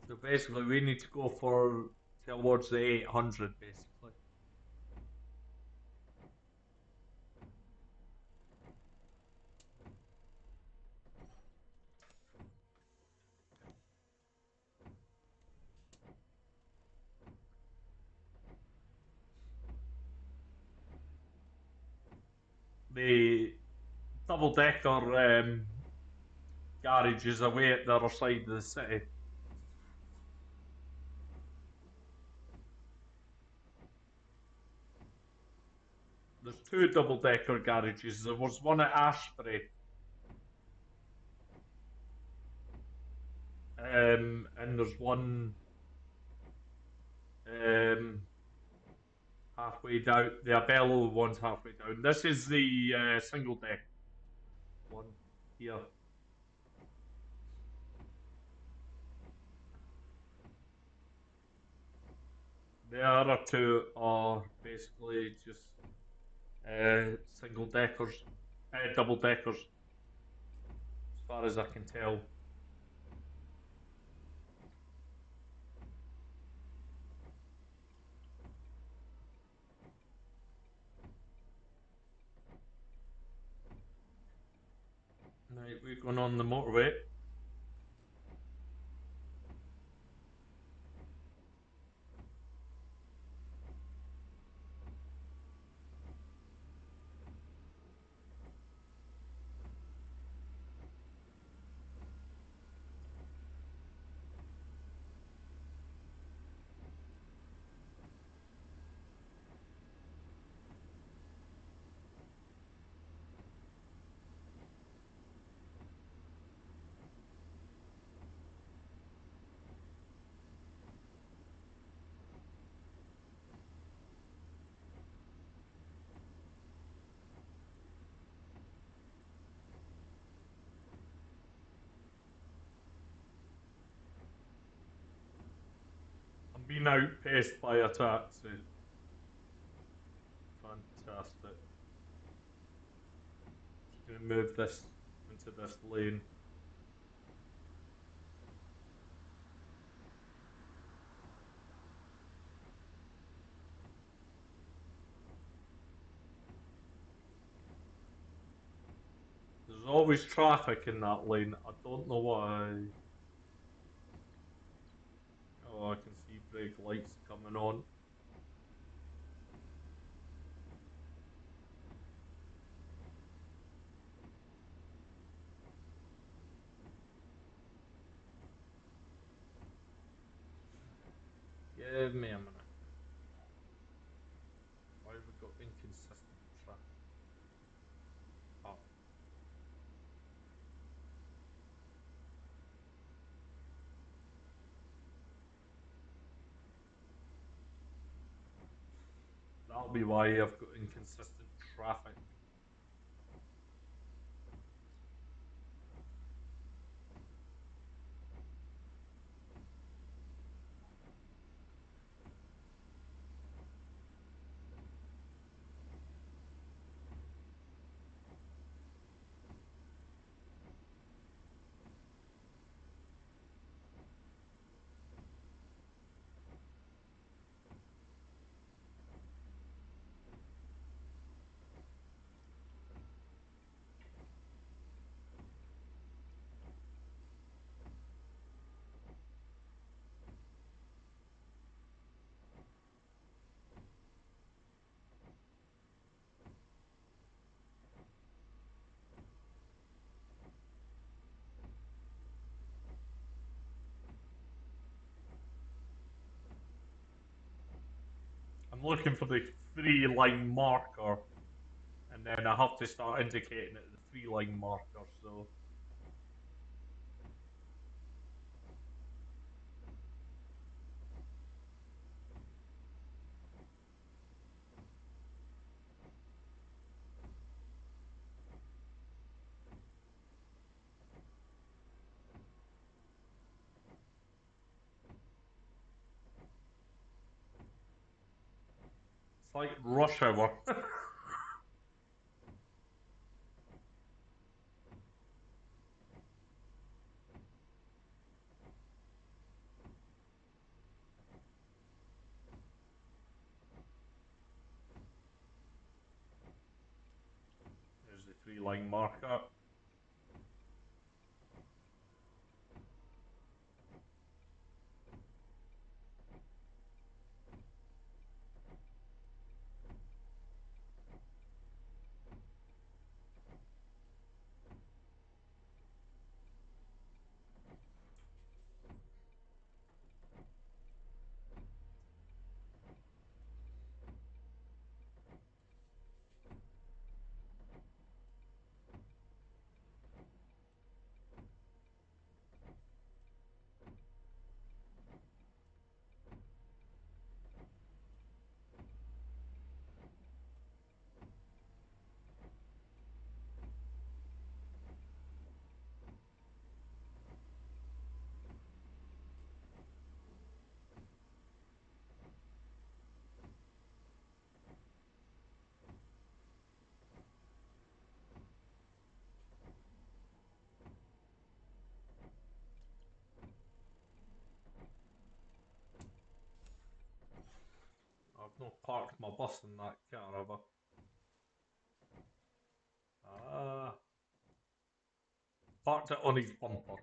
So basically, we need to go for towards the 800, basically. The double decker garage is away at the other side of the city. There's two double decker garages. There was one at Ashbury, and there's one um, halfway down. The Abello one's halfway down. This is the single deck one here. The other two are basically just single deckers, double deckers, as far as I can tell. Right, we're going on the motorway. I'm being outpaced by a taxi. Fantastic. Just going to move this into this lane. There's always traffic in that lane. I don't know why. Oh, I can see brake lights coming on. Give me a minute. Why have we got inconsistent traffic? Oh, That'll be why I've got inconsistent traffic. I'm looking for the 3 line marker, and then I have to start indicating it the 3 line marker. So it's like rush hour. There's the 3 line marker. I've not parked my bus in that car, have I? Ah, parked it on his bumper.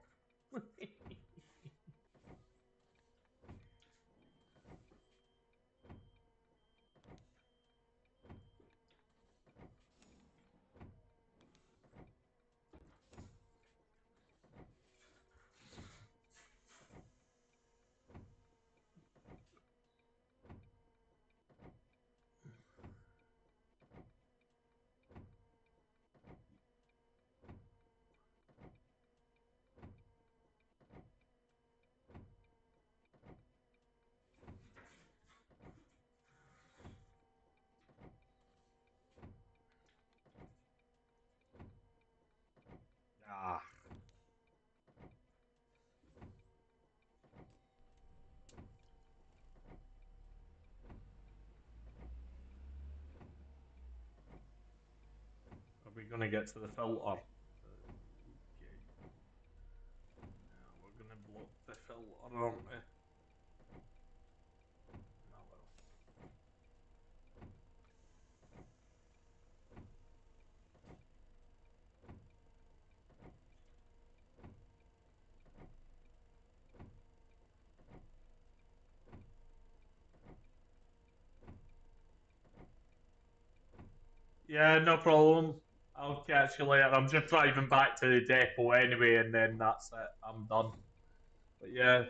Ah, are we going to get to the filter? Okay. Yeah, we're going to block the filter, aren't we? Oh well. Yeah, no problem. I'll catch you later. I'm just driving back to the depot anyway, and then that's it. I'm done. But yeah,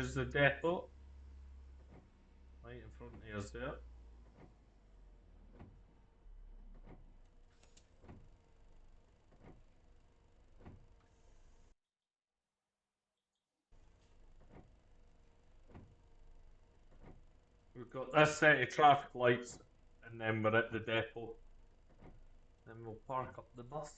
There's the depot. Right in front of us there. We've got this set of traffic lights, and then we're at the depot. Then we'll park up the bus.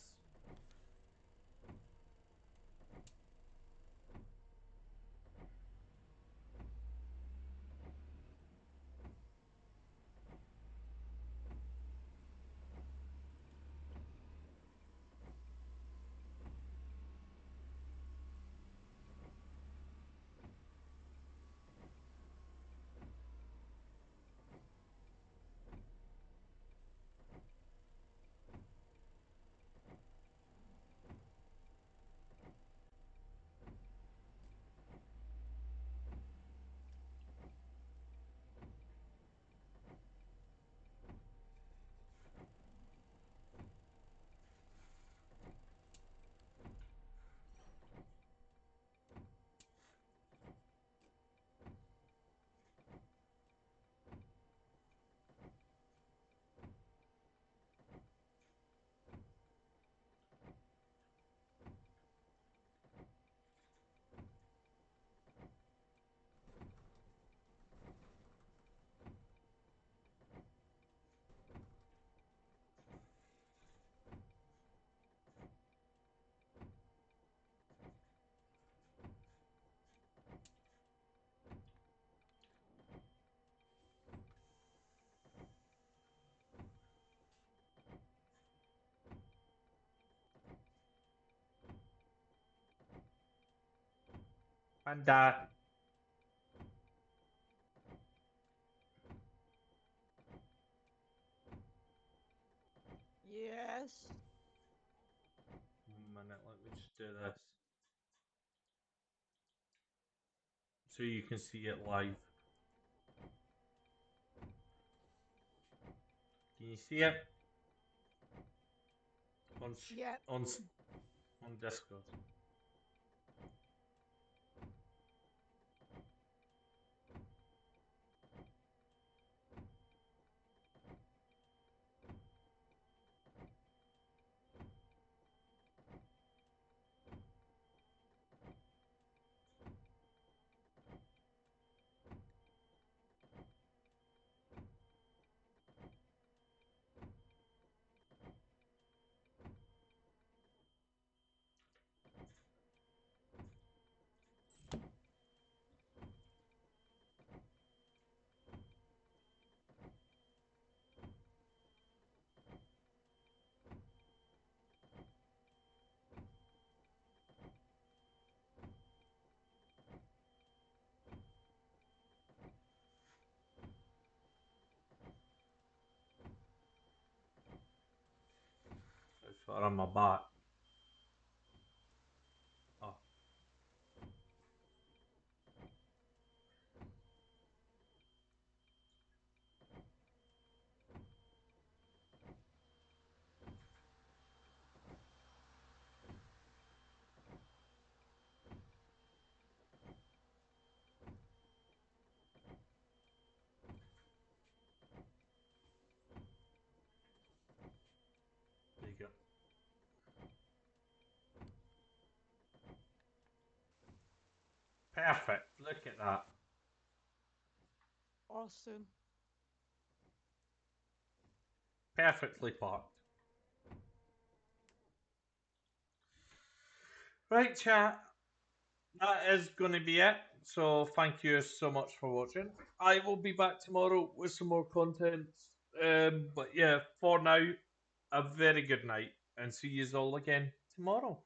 And Yes. one minute, let me just do this so you can see it live. Can you see it on Yep. on on Discord? How far am I back? Oh, there you go. Perfect. Look at that. Awesome. Perfectly parked. Right, chat. That is going to be it. So thank you so much for watching. I will be back tomorrow with some more content. But yeah, for now, a very good night and see you all again tomorrow.